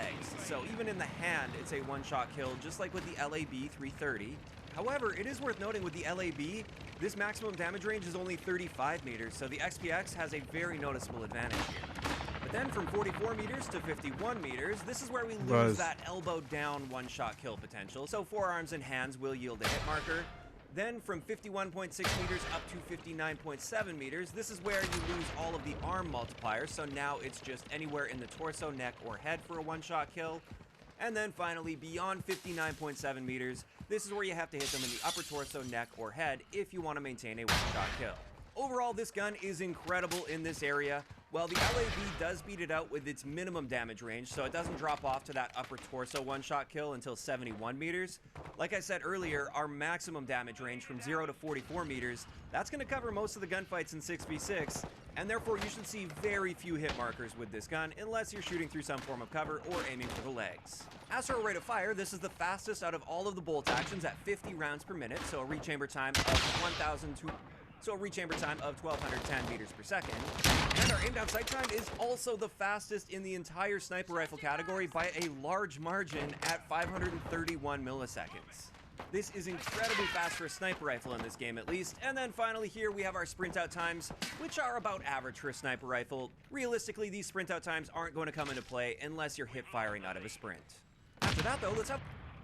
legs. So even in the hand, it's a one-shot kill, just like with the LAB 330. However, it is worth noting with the LAB, this maximum damage range is only 35 meters, so the XPX has a very noticeable advantage here. But then from 44 meters to 51 meters, this is where we lose that elbow down one-shot kill potential. So forearms and hands will yield a hit marker. Then from 51.6 meters up to 59.7 meters, this is where you lose all of the arm multipliers. So now it's just anywhere in the torso, neck, or head for a one-shot kill. And then finally, beyond 59.7 meters, this is where you have to hit them in the upper torso, neck, or head if you want to maintain a one-shot kill. Overall, this gun is incredible in this area. Well, the LAB does beat it out with its minimum damage range, so it doesn't drop off to that upper torso one-shot kill until 71 meters. Like I said earlier, our maximum damage range from 0 to 44 meters, that's going to cover most of the gunfights in 6v6, and therefore you should see very few hit markers with this gun unless you're shooting through some form of cover or aiming for the legs. As for a rate of fire, this is the fastest out of all of the bolt actions at 50 rounds per minute, so a rechamber time of 1,210 meters per second. And our aim down sight time is also the fastest in the entire sniper rifle category by a large margin at 531 milliseconds. This is incredibly fast for a sniper rifle in this game at least. And then finally here we have our sprint out times, which are about average for a sniper rifle. Realistically, these sprint out times aren't going to come into play unless you're hip firing out of a sprint. After that though, let's have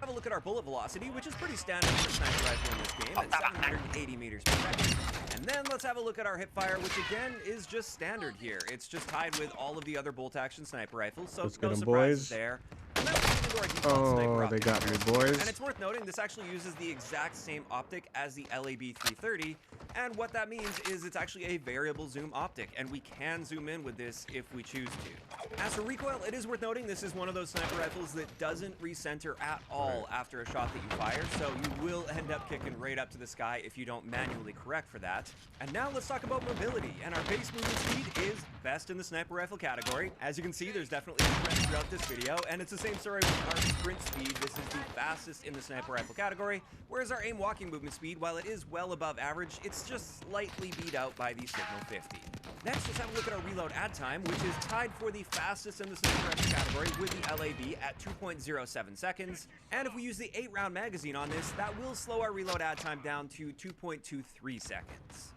a look at our bullet velocity, which is pretty standard for a sniper rifle in this game at 780 meters per second. And then let's have a look at our hip fire, which again is just standard here. It's just tied with all of the other bolt action sniper rifles, so no surprises there. Oh, they got me, boys. And it's worth noting this actually uses the exact same optic as the LAB 330, and what that means is it's actually a variable zoom optic, and we can zoom in with this if we choose to. As for recoil, it is worth noting this is one of those sniper rifles that doesn't recenter at all after a shot that you fire, so you will end up kicking right up to the sky if you don't manually correct for that. And now let's talk about mobility, and our base movement speed is best in the sniper rifle category. As you can see, there's definitely a trend throughout this video, and it's the same story with our sprint speed. This is the fastest in the sniper rifle category, whereas our aim walking movement speed, while it is well above average, it's just slightly beat out by the Signal 50. Next, let's have a look at our reload add time, which is tied for the fastest in the sniper rifle category with the LAB at 2.07 seconds. And if we use the 8-round magazine on this, that will slow our reload add time down to 2.23 seconds.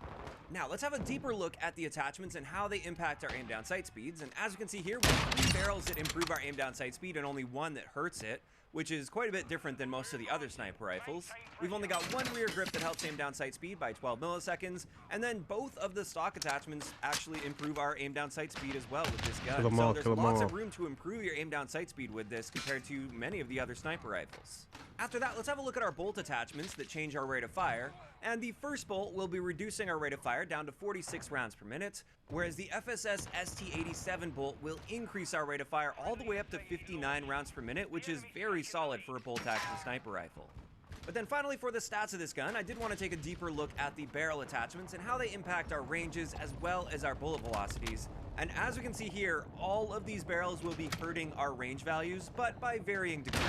Now, let's have a deeper look at the attachments and how they impact our aim down sight speeds. And as you can see here, we have 3 barrels that improve our aim down sight speed and only 1 that hurts it, which is quite a bit different than most of the other sniper rifles. We've only got 1 rear grip that helps aim down sight speed by 12 milliseconds, and then both of the stock attachments actually improve our aim down sight speed as well with this gun. So there's lots of room to improve your aim down sight speed with this compared to many of the other sniper rifles. After that, let's have a look at our bolt attachments that change our rate of fire. And the first bolt will be reducing our rate of fire down to 46 rounds per minute, whereas the FSS ST87 bolt will increase our rate of fire all the way up to 59 rounds per minute, which is very solid for a bolt action sniper rifle. But then finally, for the stats of this gun, I did want to take a deeper look at the barrel attachments and how they impact our ranges as well as our bullet velocities. And as we can see here, all of these barrels will be hurting our range values, but by varying degrees.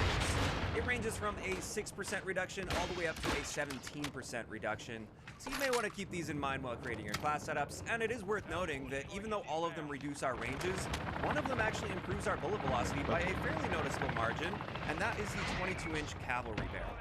It ranges from a 6% reduction all the way up to a 17% reduction. So you may want to keep these in mind while creating your class setups. And it is worth noting that even though all of them reduce our ranges, one of them actually improves our bullet velocity by a fairly noticeable margin, and that is the 22-inch cavalry barrel.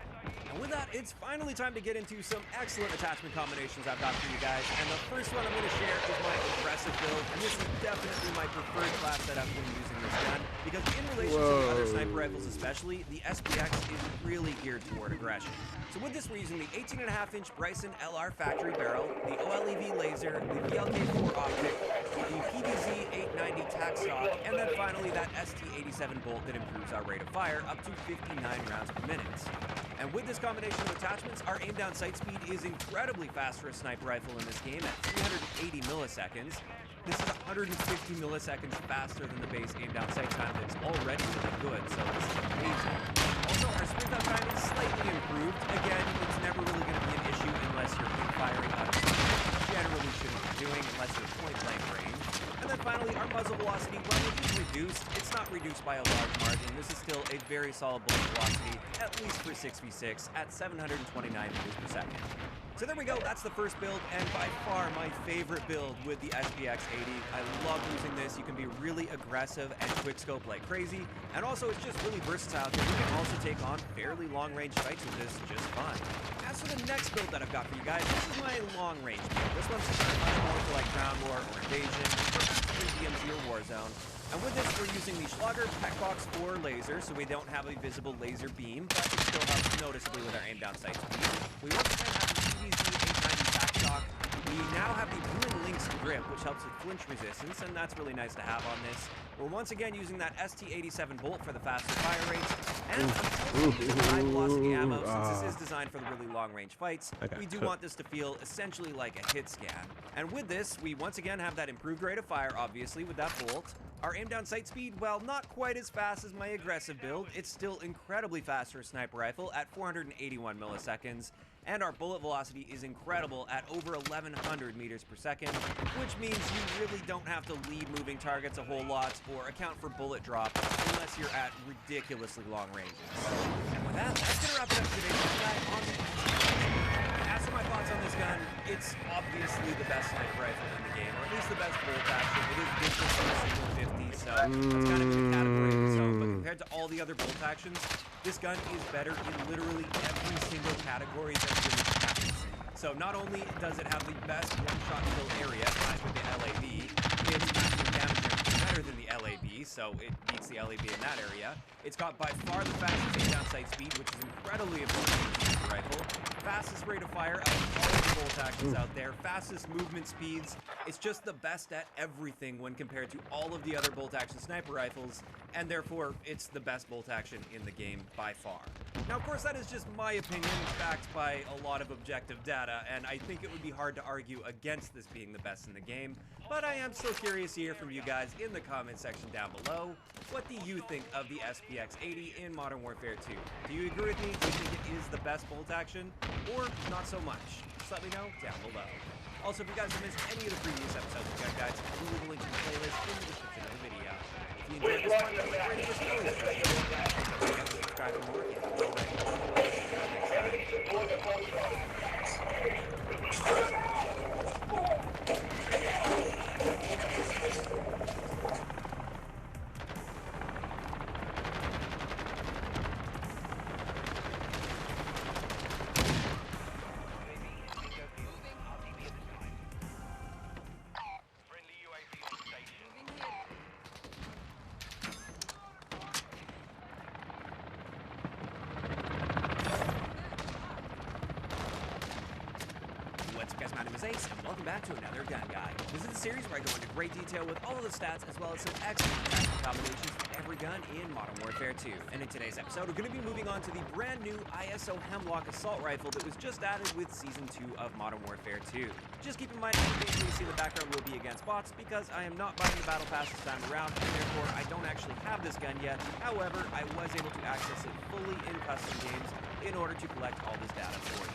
And with that, it's finally time to get into some excellent attachment combinations I've got for you guys. And the first one I'm going to share is my aggressive build, and this is definitely my preferred class setup when using this gun, because in relation to the other sniper rifles especially, the SPX is really geared toward aggression. So with this, we're using the 18.5-inch Bryson LR factory barrel, the OLEV laser, the VLK4 optic, the PVZ 890 tac stock, and then finally that ST87 bolt that improves our rate of fire up to 59 rounds per minute. And with this combination of attachments, our aim down sight speed is incredibly fast for a sniper rifle in this game at 380 milliseconds. This is 150 milliseconds faster than the base aim down sight time that's already really good, so this is amazing. Also, our sprint out time is slightly improved. Again, it's never really going to be an issue unless you're hip firing out of something you generally shouldn't be doing unless you're point blank range. And then finally, our muzzle velocity, well, it is reduced. It's not reduced by a large margin. This is still a very solid bullet velocity, at least for 6v6, at 729 meters per second. So there we go, that's the first build, and by far my favorite build with the SPX 80. I love using this. You can be really aggressive and quickscope like crazy, and also it's just really versatile because you can also take on fairly long-range fights with this just fine. As for the next build that I've got for you guys, this is my long-range build. This one's much more for like Ground War or Invasion, or DMZ or Warzone. And with this, we're using the Schlager Petbox 4 laser, so we don't have a visible laser beam, but it still helps noticeably with our aim down sight speed. We once again have the CVZ 890 back stock. We now have the Blue Lynx grip, which helps with flinch resistance, and that's really nice to have on this. We're once again using that ST87 bolt for the faster fire rates, and high velocity ammo, since this is designed for the really long range fights. We do want this to feel essentially like a hit scan. And with this, we once again have that improved rate of fire, obviously, with that bolt. Our aim down sight speed, while not quite as fast as my aggressive build, it's still incredibly fast for a sniper rifle at 481 milliseconds. And our bullet velocity is incredible at over 1100 meters per second, which means you really don't have to lead moving targets a whole lot or account for bullet drop unless you're at ridiculously long ranges. And with that, that's gonna wrap it up today's guide on the As for my thoughts on this gun, it's obviously the best sniper rifle in the game, or at least the best bolt action. It is different from a single 50, so that's kind of in a category of its own. But compared to all the other bolt actions, this gun is better in literally every single category that really counts. So not only does it have the best one-shot kill area, tied with the LAB, its maximum damage range is better than the LAB, so it beats the LAB in that area. It's got by far the fastest aim down sight speed, which is incredibly important for a sniper rifle. Fastest rate of fire out of all of the bolt actions out there. Fastest movement speeds. It's just the best at everything when compared to all of the other bolt action sniper rifles, and therefore it's the best bolt action in the game by far. Now, of course, that is just my opinion, backed by a lot of objective data, and I think it would be hard to argue against this being the best in the game, but I am still curious to hear from you guys in the comment section down below. What do you think of the SPX 80 in Modern Warfare 2? Do you agree with me? Do you think it is the best bolt action, or not so much? Just let me know down below. Also, if you guys have missed any of the previous episodes of Gun Guides, we will leave a link to the playlist in the description of the video. If you enjoyed this one, subscribe for more. My name is Ace, and welcome back to another Gun Guide. This is the series where I go into great detail with all of the stats, as well as some excellent tactical combinations for every gun in Modern Warfare 2. And in today's episode, we're going to be moving on to the brand new ISO Hemlock Assault Rifle that was just added with Season 2 of Modern Warfare 2. Just keep in mind, everything you see in the background will be against bots, because I am not buying the Battle Pass this time around, and therefore I don't actually have this gun yet. However, I was able to access it fully in custom games in order to collect all this data for you.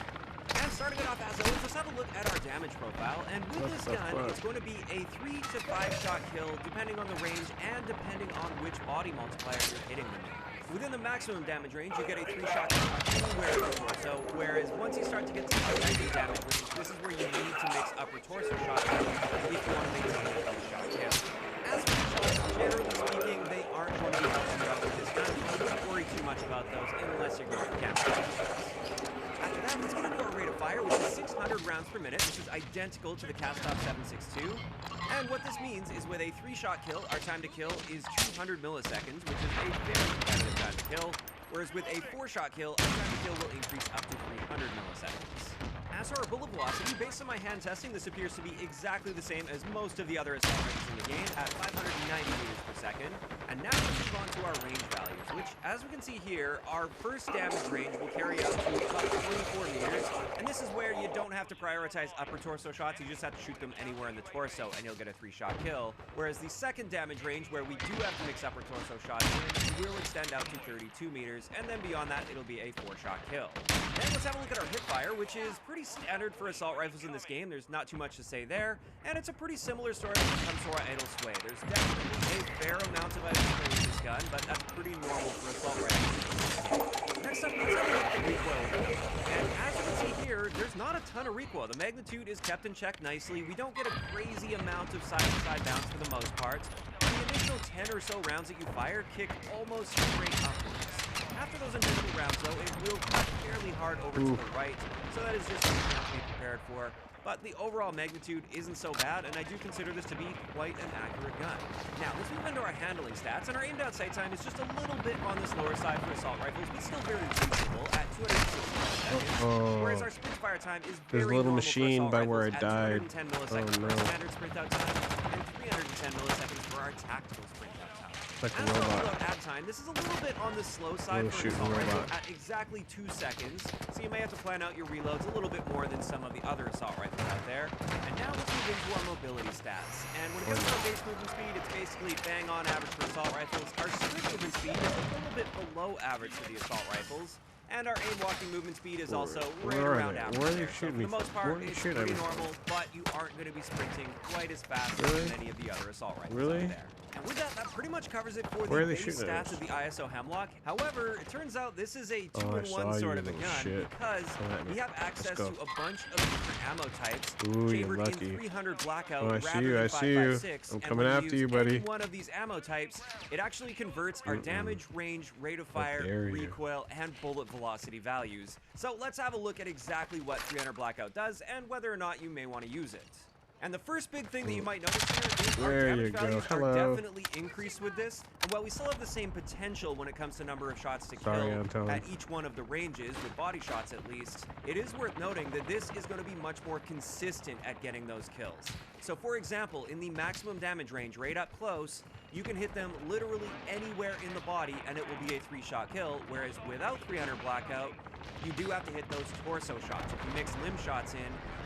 And starting it off as always, let's have a look at our damage profile, and with this gun, it's going to be a 3 to 5 shot kill depending on the range and depending on which body multiplier you're hitting them in. Within the maximum damage range, you get a 3-shot kill anywhere in the torso, whereas once you start to get to the negative damage range, this is where you need to mix upper torso shot kills if you want to maintain a 3-shot kill. As for the shots, generally speaking, they aren't going to be helping you out with this gun, so don't worry too much about those unless you're going to capture them. After that, let's get into our rate of fire, which is 600 rounds per minute, which is identical to the Kastov 7.62. And what this means is with a 3-shot kill, our time to kill is 200 milliseconds, which is a very competitive time to kill, whereas with a 4-shot kill, our time to kill will increase up to 300 milliseconds. As for our bullet velocity, based on my hand testing, this appears to be exactly the same as most of the other assault rifles in the game at 590 meters per second. And now let's move on to our range values, which, as we can see here, our first damage range will carry up to about 24 meters. And this is where you don't have to prioritize upper torso shots, you just have to shoot them anywhere in the torso and you'll get a 3-shot kill. Whereas the second damage range, where we do have to mix upper torso shots in, will extend out to 32 meters, and then beyond that, it'll be a 4-shot kill. Then let's have a look at our hip fire, which is pretty standard for assault rifles in this game. There's not too much to say there, and it's a pretty similar story when it comes to our idle sway. There's definitely a fair amount of idle sway with this gun, but that's pretty normal for assault rifles. Next up, let's have a look at the recoil. And as you can see here, there's there's not a ton of recoil. The magnitude is kept in check nicely. We don't get a crazy amount of side-to-side bounce for the most part. The initial 10 or so rounds that you fire kick almost straight upwards. After those initial rounds, though, it will cut fairly hard over to the right, so that is just something you have to be prepared for. But the overall magnitude isn't so bad, and I do consider this to be quite an accurate gun. Now, let's move into our handling stats, and our aimed out sight time is just a little bit on this lower side for assault rifles, but still very reasonable at 260 milliseconds, whereas our sprint fire time is very little normal machine for by assault where I rifles died. at 210 milliseconds for our standard sprint out time, and 310 milliseconds for our tactical sprint out time. Like a As for robot. reload ad time, this is a little bit on the slow side Little for an shooting assault rifle robot. at exactly 2 seconds, so you may have to plan out your reloads a little bit more than some of the other assault rifles out there. And now let's move into our mobility stats. And when it comes to our base movement speed, it's basically bang on average for assault rifles. Our sprint movement speed is a little bit below average for the assault rifles. And our aim walking movement speed is also right Where are around they? average. Where are they there. So shooting for me the most from? part, Where are they it's shooting pretty at me from? normal, but you aren't going to be sprinting quite as fast Really? as any of the other assault rifles Really? out there. And with that, that pretty much covers it for Where are the they base shooting at stats us? of the ISO Hemlock. However, it turns out this is a Oh, I saw two-in-one sort you, of a little gun shit. because Come at me. we have access Let's to go. a bunch of different ammo types Ooh, you're chambered lucky. in 300 blackout Oh, I see rather you, than I see you. 5.56. I'm And coming when after use you, buddy. any one of these ammo types, it actually converts our damage, range, rate of How fire, dare you. recoil, and bullet velocity values. So let's have a look at exactly what 300 blackout does and whether or not you may want to use it. And the first big thing that you might notice here is our There damage you go. values are Hello. definitely increased with this. And while we still have the same potential when it comes to number of shots to Sorry, kill Anton. at each one of the ranges, with body shots at least, it is worth noting that this is going to be much more consistent at getting those kills. So for example, in the maximum damage range right up close, you can hit them literally anywhere in the body and it will be a 3-shot kill, whereas without 300 blackout, you do have to hit those torso shots. If you mix limb shots in,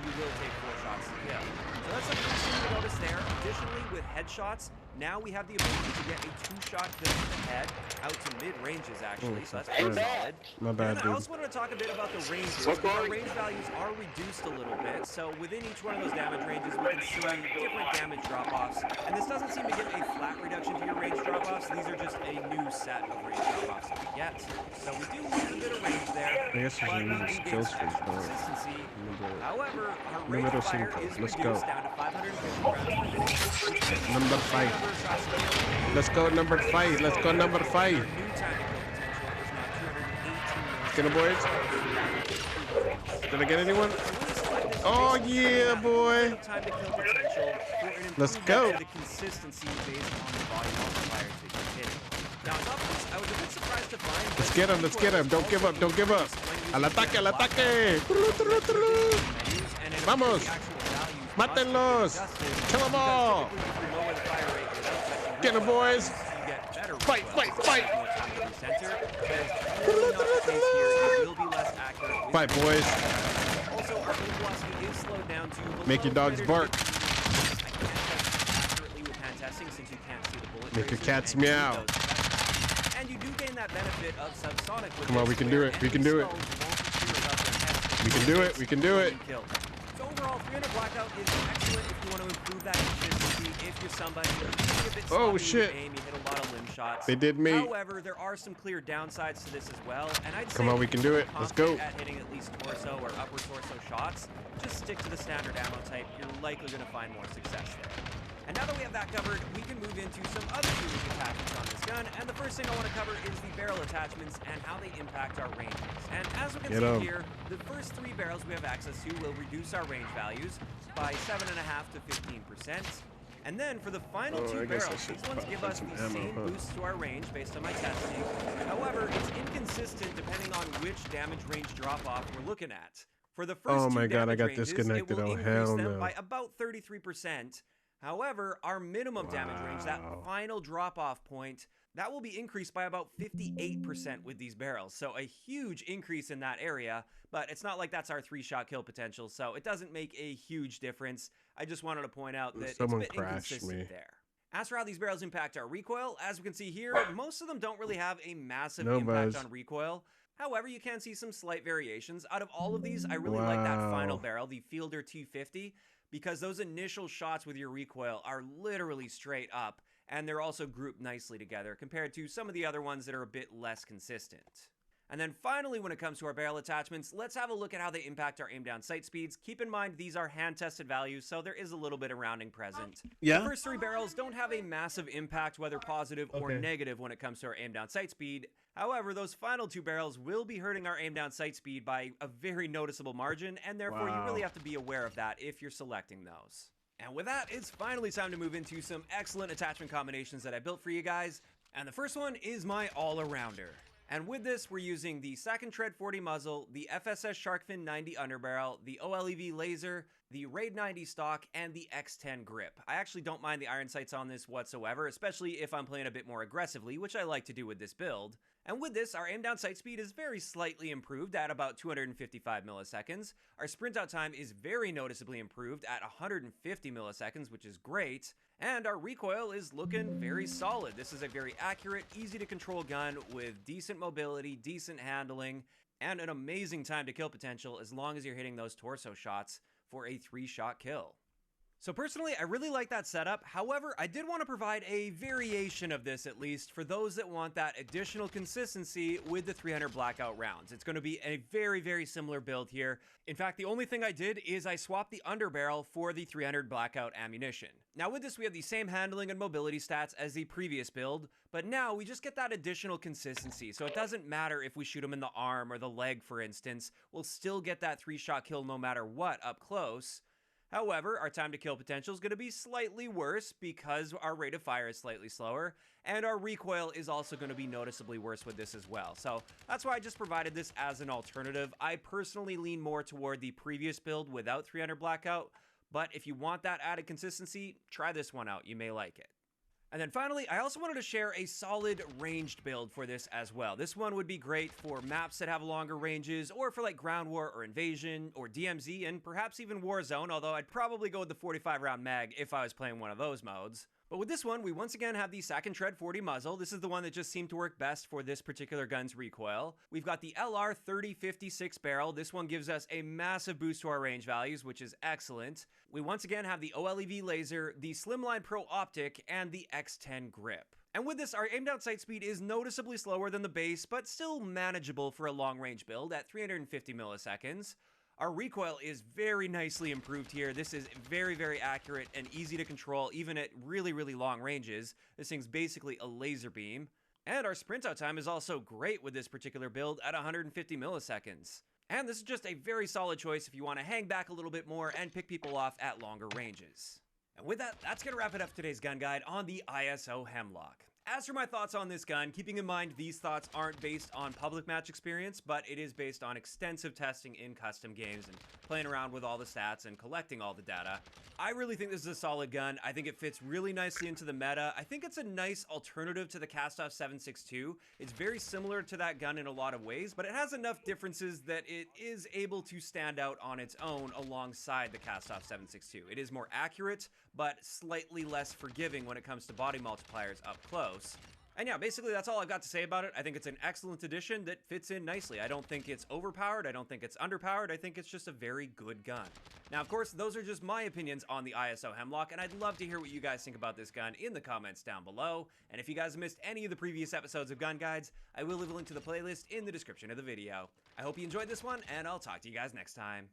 you will take 4 shots to kill. So that's something interesting to notice there. Additionally, with headshots, now we have the ability to get a 2-shot kill to the head out to mid-ranges actually, so that's pretty solid. My bad, And I dude. also wanted to talk a bit about the ranges. Our range values are reduced a little bit, so within each one of those damage ranges, we can see different damage drop-offs. And this doesn't seem to give a flat reduction to your range drop-offs. These are just a new set of range drop-offs that we get. So we do lose a bit of range there, I guess but we we should use do gain skills some for extra power. consistency. Number- However, our rate Numero of fire cinco. is Let's reduced go. down to 550 rounds per minute. Number 5. Let's go number 5. Let's go number 5. Our new tactical potential is now 218 Get 'em, boys. Did I get anyone? Oh, yeah, boy. Let's go. The consistency based on the body multipliers that you're hitting. Now, on top of this, I was a bit surprised to find. Let's get him. Let's get him. Don't give up. Don't give up. Al ataque, al ataque. Tru, tru, tru. Vamos. Mátenlos. Kill 'em all. Get 'em, boys. Fight, fight, fight. Fight, boys. Also, our bullet velocity is slowed down to below Make your dogs bark. 350. I can't test accurately with hand testing since you can't see the bullet. Make your traces cats and use meow. those effects. And you do gain that benefit of subsonic with Come on, this, we can do where it. We can do it. enemy skulls won't appear above their heads. We can do it. We can do it. Kill. So overall, 300 blackout is excellent if you want to improve that consistency. If you're somebody who's a bit Oh, sloppy with shit. aim, you hit a lot of limb shots. They did me. However, there are some clear downsides to this as well, and I'd say Come on, we if can you're do it. Let's go. confident at hitting at least torso or upper torso shots, just stick to the standard ammo type. You're likely going to find more success there. And now that we have that covered, we can move into some other unique attachments on this gun. And the first thing I want to cover is the barrel attachments and how they impact our ranges. And as we can Get see 'em. here, the first 3 barrels we have access to will reduce our range values by 7.5 to 15%. And then for the final 2 I guess I barrels, should these ones put give us some the ammo, same huh? boost to our range based on my testing. However, it's inconsistent depending on which damage range drop-off we're looking at. For the first Oh 2 my God, I damage got ranges, disconnected. it will Oh, increase hell them no. by about 33%. However, our minimum damage range, that Wow. final drop-off point, that will be increased by about 58% with these barrels. So a huge increase in that area, but it's not like that's our 3-shot kill potential, so it doesn't make a huge difference. I just wanted to point out that Someone it's a bit crashed inconsistent me. there. As for how these barrels impact our recoil, as we can see here, most of them don't really have a massive No impact buzz. on recoil. However, you can see some slight variations. Out of all of these, I really like that final Wow. barrel, the Fielder T50, because those initial shots with your recoil are literally straight up, and they're also grouped nicely together compared to some of the other ones that are a bit less consistent. And then finally, when it comes to our barrel attachments, let's have a look at how they impact our aim down sight speeds. Keep in mind, these are hand-tested values, so there is a little bit of rounding present. Yeah. The first 3 barrels don't have a massive impact, whether positive or negative, when it comes to our aim down sight speed. However, those final 2 barrels will be hurting our aim down sight speed by a very noticeable margin, and therefore you really have to be aware of that if you're selecting those. And with that, it's finally time to move into some excellent attachment combinations that I built for you guys. And the first one is my all-arounder. And with this, we're using the Sack and Tread 40 muzzle, the FSS Sharkfin 90 underbarrel, the OLEV laser, the Raid 90 stock, and the X10 grip. I actually don't mind the iron sights on this whatsoever, especially if I'm playing a bit more aggressively, which I like to do with this build. And with this, our aim down sight speed is very slightly improved at about 255 milliseconds. Our sprint out time is very noticeably improved at 150 milliseconds, which is great. And our recoil is looking very solid. This is a very accurate, easy to control gun with decent mobility, decent handling, and an amazing time to kill potential as long as you're hitting those torso shots for a 3-shot kill. So personally, I really like that setup. However, I did want to provide a variation of this, at least, for those that want that additional consistency with the 300 blackout rounds. It's going to be a very, very similar build here. In fact, the only thing I did is I swapped the underbarrel for the 300 blackout ammunition. Now with this, we have the same handling and mobility stats as the previous build, but now we just get that additional consistency. So it doesn't matter if we shoot them in the arm or the leg, for instance, we'll still get that 3-shot kill no matter what up close. However, our time to kill potential is going to be slightly worse because our rate of fire is slightly slower, and our recoil is also going to be noticeably worse with this as well. So that's why I just provided this as an alternative. I personally lean more toward the previous build without 300 blackout, but if you want that added consistency, try this one out. You may like it. And then finally, I also wanted to share a solid ranged build for this as well. This one would be great for maps that have longer ranges, or for like Ground War or Invasion or DMZ, and perhaps even Warzone, although I'd probably go with the 45 round mag if I was playing one of those modes. But with this one, we once again have the Sack and Tread 40 muzzle. This is the one that just seemed to work best for this particular gun's recoil. We've got the LR 3056 barrel. This one gives us a massive boost to our range values, which is excellent. We once again have the OLEV laser, the Slimline Pro optic, and the X10 grip. And with this, our aim down sight speed is noticeably slower than the base, but still manageable for a long range build at 350 milliseconds. Our recoil is very nicely improved here. This is very, very accurate and easy to control, even at really, really long ranges. This thing's basically a laser beam. And our sprint out time is also great with this particular build at 150 milliseconds. And this is just a very solid choice if you want to hang back a little bit more and pick people off at longer ranges. And with that, that's going to wrap it up for today's gun guide on the ISO Hemlock. As for my thoughts on this gun, keeping in mind these thoughts aren't based on public match experience, but it is based on extensive testing in custom games and playing around with all the stats and collecting all the data. I really think this is a solid gun. I think it fits really nicely into the meta. I think it's a nice alternative to the Castoff 762. It's very similar to that gun in a lot of ways, but it has enough differences that it is able to stand out on its own alongside the Castoff 762. It is more accurate, but slightly less forgiving when it comes to body multipliers up close. And yeah, basically that's all I've got to say about it. I think it's an excellent addition that fits in nicely. I don't think it's overpowered. I don't think it's underpowered. I think it's just a very good gun. Now, of course, those are just my opinions on the ISO Hemlock, and I'd love to hear what you guys think about this gun in the comments down below. And if you guys missed any of the previous episodes of Gun Guides, I will leave a link to the playlist in the description of the video. I hope you enjoyed this one, and I'll talk to you guys next time.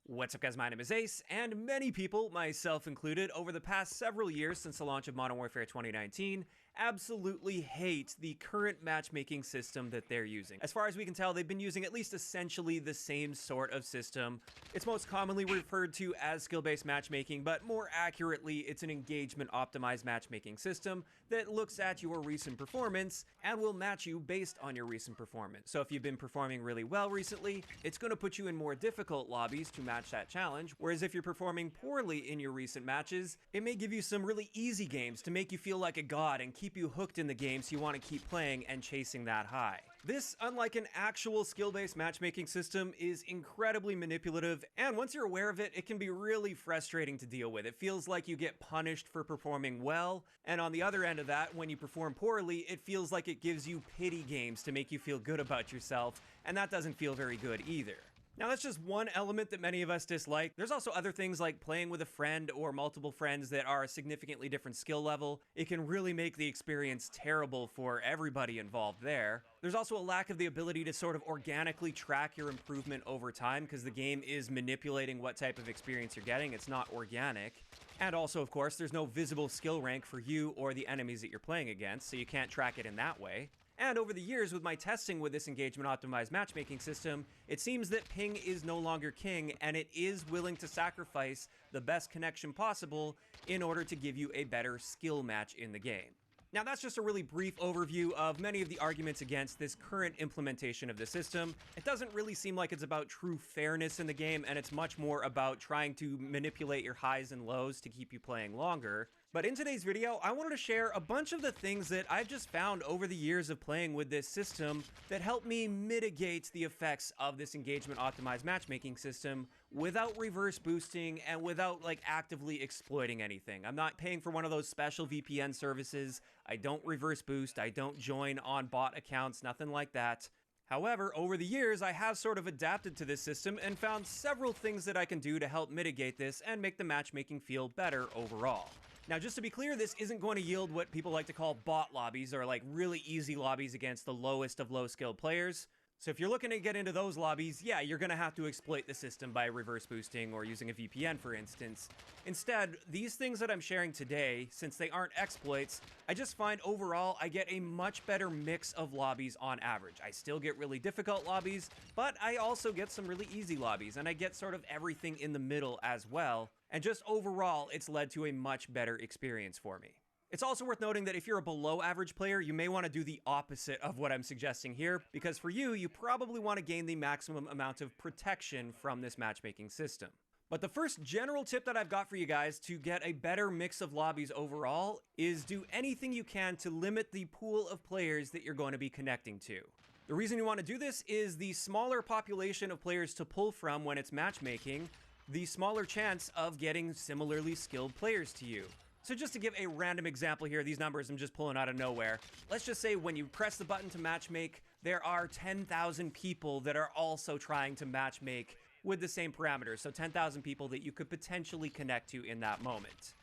What's up guys, my name is Ace, and many people, myself included, over the past several years since the launch of Modern Warfare 2019, absolutely hate the current matchmaking system that they're using. As far as we can tell, they've been using at least essentially the same sort of system. It's most commonly referred to as skill-based matchmaking, but more accurately, it's an engagement-optimized matchmaking system that looks at your recent performance and will match you based on your recent performance. So if you've been performing really well recently, it's going to put you in more difficult lobbies to match match that challenge, whereas if you're performing poorly in your recent matches, it may give you some really easy games to make you feel like a god and keep you hooked in the game so you want to keep playing and chasing that high. This, unlike an actual skill-based matchmaking system, is incredibly manipulative, and once you're aware of it, it can be really frustrating to deal with. It feels like you get punished for performing well, and on the other end of that, when you perform poorly, it feels like it gives you pity games to make you feel good about yourself, and that doesn't feel very good either. Now that's just one element that many of us dislike. There's also other things like playing with a friend or multiple friends that are a significantly different skill level. It can really make the experience terrible for everybody involved there. There's also a lack of the ability to sort of organically track your improvement over time because the game is manipulating what type of experience you're getting. It's not organic. And also, of course, there's no visible skill rank for you or the enemies that you're playing against, so you can't track it in that way. And over the years, with my testing with this engagement-optimized matchmaking system, it seems that ping is no longer king, and it is willing to sacrifice the best connection possible in order to give you a better skill match in the game. Now that's just a really brief overview of many of the arguments against this current implementation of the system. It doesn't really seem like it's about true fairness in the game, and it's much more about trying to manipulate your highs and lows to keep you playing longer. But in today's video, I wanted to share a bunch of the things that I've just found over the years of playing with this system that help me mitigate the effects of this engagement-optimized matchmaking system without reverse boosting and without actively exploiting anything. I'm not paying for one of those special VPN services. I don't reverse boost. I don't join on bot accounts, nothing like that. However, over the years, I have sort of adapted to this system and found several things that I can do to help mitigate this and make the matchmaking feel better overall. Now, just to be clear, this isn't going to yield what people like to call bot lobbies, or really easy lobbies against the lowest of low-skilled players. So if you're looking to get into those lobbies, yeah, you're going to have to exploit the system by reverse boosting or using a VPN, for instance. Instead, these things that I'm sharing today, since they aren't exploits, I just find overall I get a much better mix of lobbies on average. I still get really difficult lobbies, but I also get some really easy lobbies, and I get sort of everything in the middle as well. And just overall, it's led to a much better experience for me. It's also worth noting that if you're a below average player, you may want to do the opposite of what I'm suggesting here, because for you, you probably want to gain the maximum amount of protection from this matchmaking system. But the first general tip that I've got for you guys to get a better mix of lobbies overall is do anything you can to limit the pool of players that you're going to be connecting to. The reason you want to do this is the smaller population of players to pull from when it's matchmaking, the smaller chance of getting similarly skilled players to you. So just to give a random example here, these numbers I'm just pulling out of nowhere. Let's just say when you press the button to matchmake, there are 10,000 people that are also trying to matchmake with the same parameters. So 10,000 people that you could potentially connect to in that moment.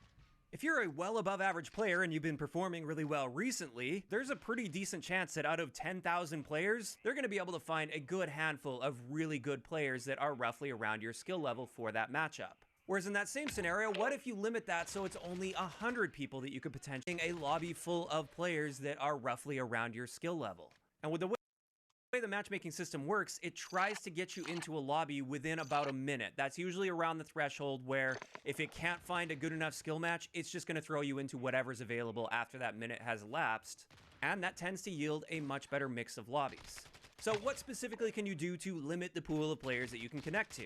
If you're a well above average player and you've been performing really well recently, there's a pretty decent chance that out of 10,000 players, they're going to be able to find a good handful of really good players that are roughly around your skill level for that matchup. Whereas in that same scenario, what if you limit that so it's only 100 people that you could potentially a lobby full of players that are roughly around your skill level? And with the way the matchmaking system works, it tries to get you into a lobby within about a minute. That's usually around the threshold where if it can't find a good enough skill match, it's just going to throw you into whatever's available after that minute has elapsed. And that tends to yield a much better mix of lobbies. So what specifically can you do to limit the pool of players that you can connect to?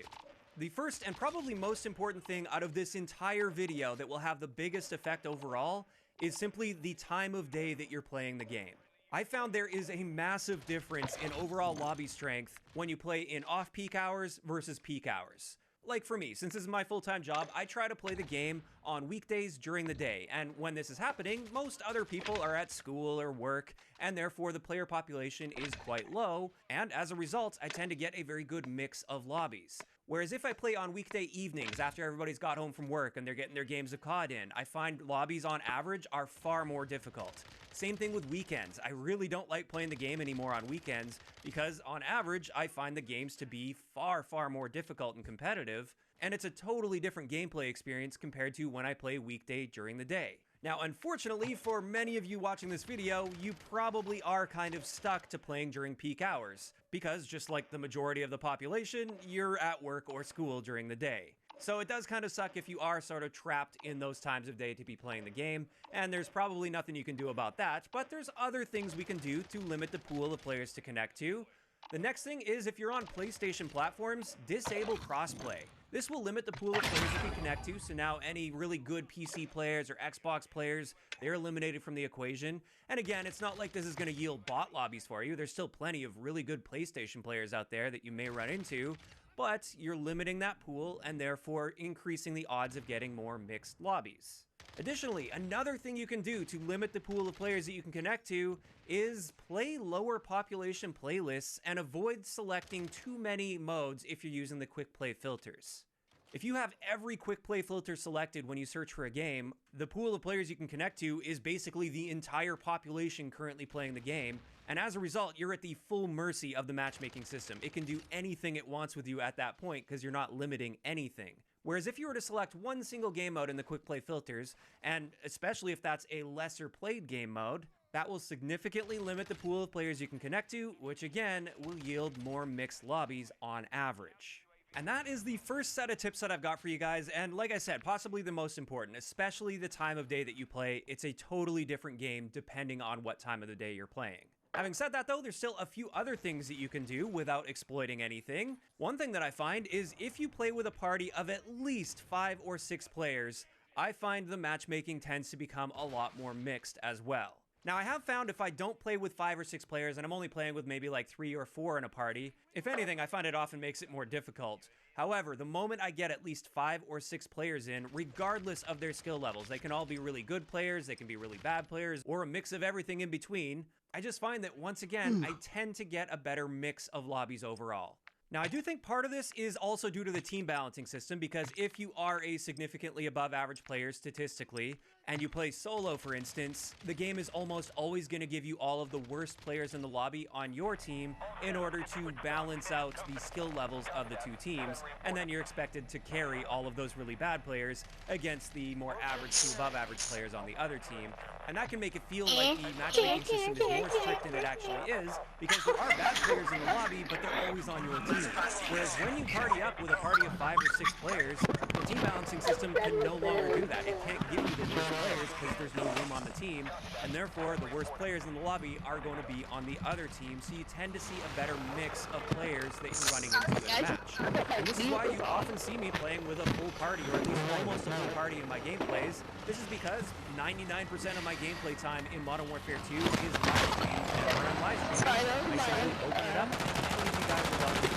The first and probably most important thing out of this entire video that will have the biggest effect overall is simply the time of day that you're playing the game. I found there is a massive difference in overall lobby strength when you play in off-peak hours versus peak hours. Like for me, since this is my full-time job, I try to play the game on weekdays during the day, and when this is happening, most other people are at school or work, and therefore the player population is quite low, and as a result, I tend to get a very good mix of lobbies. Whereas if I play on weekday evenings after everybody's got home from work and they're getting their games of COD in, I find lobbies on average are far more difficult. Same thing with weekends. I really don't like playing the game anymore on weekends because on average, I find the games to be far more difficult and competitive, and it's a totally different gameplay experience compared to when I play weekday during the day. Now, unfortunately, for many of you watching this video, you probably are kind of stuck to playing during peak hours, because just like the majority of the population, you're at work or school during the day. So it does kind of suck if you are sort of trapped in those times of day to be playing the game, and there's probably nothing you can do about that, but there's other things we can do to limit the pool of players to connect to. The next thing is, if you're on PlayStation platforms, disable crossplay. This will limit the pool of players you can connect to, so now any really good PC players or Xbox players, they're eliminated from the equation. And again, it's not like this is going to yield bot lobbies for you. There's still plenty of really good PlayStation players out there that you may run into, but you're limiting that pool and therefore increasing the odds of getting more mixed lobbies. Additionally, another thing you can do to limit the pool of players that you can connect to is play lower population playlists and avoid selecting too many modes if you're using the quick play filters. If you have every quick play filter selected when you search for a game, the pool of players you can connect to is basically the entire population currently playing the game, and as a result, you're at the full mercy of the matchmaking system. It can do anything it wants with you at that point because you're not limiting anything. Whereas if you were to select one single game mode in the quick play filters, and especially if that's a lesser played game mode, that will significantly limit the pool of players you can connect to, which again will yield more mixed lobbies on average. And that is the first set of tips that I've got for you guys, and like I said, possibly the most important, especially the time of day that you play. It's a totally different game depending on what time of the day you're playing. Having said that though, there's still a few other things that you can do without exploiting anything. One thing that I find is if you play with a party of at least 5 or 6 players, I find the matchmaking tends to become a lot more mixed as well. Now, I have found if I don't play with 5 or 6 players and I'm only playing with maybe like 3 or 4 in a party, if anything, I find it often makes it more difficult. However, the moment I get at least 5 or 6 players in, regardless of their skill levels, they can all be really good players, they can be really bad players, or a mix of everything in between, I just find that once again, I tend to get a better mix of lobbies overall. Now, I do think part of this is also due to the team balancing system, because if you are a significantly above average player statistically, and you play solo, for instance, the game is almost always going to give you all of the worst players in the lobby on your team in order to balance out the skill levels of the two teams, and then you're expected to carry all of those really bad players against the more average to above average players on the other team. And that can make it feel like the matchmaking system is more strict than it actually is, because there are bad players in the lobby, but they're always on your team. Whereas when you party up with a party of 5 or 6 players, the team balancing system can no longer do that. It can't give you the worst players because there's no room on the team, and therefore the worst players in the lobby are going to be on the other team, so you tend to see a better mix of players that you're running into in a match. And this is why you often see me playing with a full party, or at least almost a full party in my gameplays. This is because 99% of my gameplay time in Modern Warfare 2 is live streamed and we're on live stream. I simply open it up and you guys are welcome.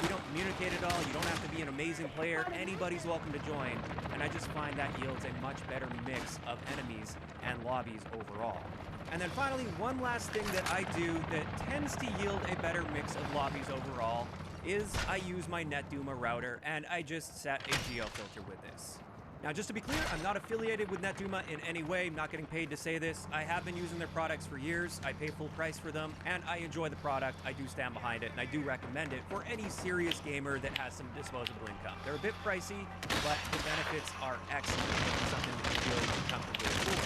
We don't communicate at all, you don't have to be an amazing player, anybody's welcome to join, and I just find that yields a much better mix of enemies and lobbies overall. And then finally, one last thing that I do that tends to yield a better mix of lobbies overall is I use my NetDuma router, and I just set a geo-filter with this. Now, just to be clear, I'm not affiliated with NetDuma in any way. I'm not getting paid to say this. I have been using their products for years. I pay full price for them, and I enjoy the product. I do stand behind it, and I do recommend it for any serious gamer that has some disposable income. They're a bit pricey, but the benefits are excellent. It's something that you really comfortably afford.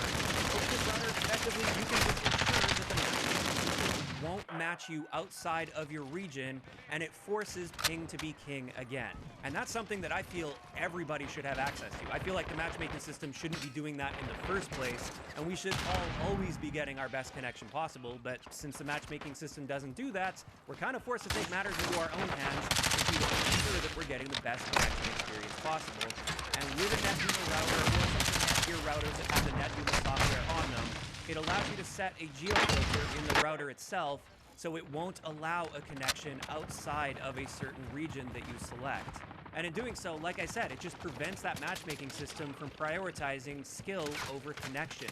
With this router, effectively, you can just ensure that the matchmaking system won't match you outside of your region, and it forces ping to be king again. And that's something that I feel everybody should have access to. I feel like the matchmaking system shouldn't be doing that in the first place, and we should all always be getting our best connection possible, but since the matchmaking system doesn't do that, we're kind of forced to take matters into our own hands to ensure that we're getting the best connection experience possible. And with a NetDuma router, or some Netgear routers that have the NetDuma software on them, it allows you to set a geo-filter in the router itself, so it won't allow a connection outside of a certain region that you select. And in doing so, like I said, it just prevents that matchmaking system from prioritizing skill over connection.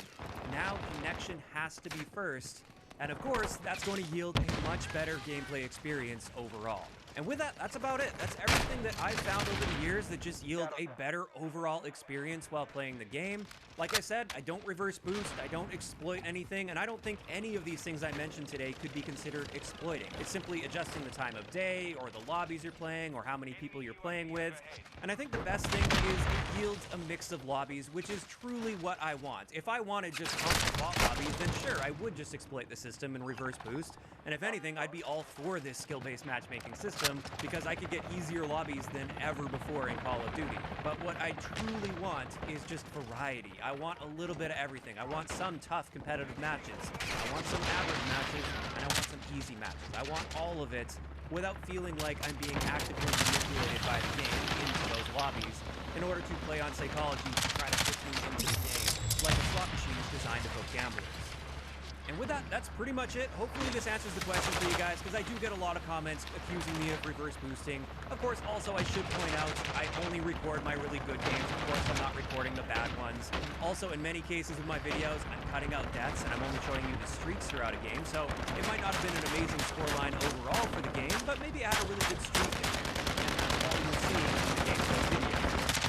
Now connection has to be first, and of course, that's going to yield a much better gameplay experience overall. And with that, that's about it. That's everything that I've found over the years that just yield a better overall experience while playing the game. Like I said, I don't reverse boost, I don't exploit anything, and I don't think any of these things I mentioned today could be considered exploiting. It's simply adjusting the time of day, or the lobbies you're playing, or how many people you're playing with. And I think the best thing is it yields a mix of lobbies, which is truly what I want. If I wanted just constant bot lobbies, then sure, I would just exploit the system and reverse boost. And if anything, I'd be all for this skill-based matchmaking system because I could get easier lobbies than ever before in Call of Duty. But what I truly want is just variety. I want a little bit of everything. I want some tough competitive matches. I want some average matches, and I want some easy matches. I want all of it without feeling like I'm being actively manipulated by the game into those lobbies in order to play on Psychology to try to fit things into the game like a slot machine is designed to hook gamblers. And with that, that's pretty much it. Hopefully this answers the question for you guys, because I do get a lot of comments accusing me of reverse boosting. Of course, also I should point out, I only record my really good games. Of course, I'm not recording the bad ones. Also, in many cases with my videos, I'm cutting out deaths, and I'm only showing you the streaks throughout a game, so it might not have been an amazing scoreline overall for the game, but maybe I had a really good streak in there. And that's all you'll see in the gameplay video.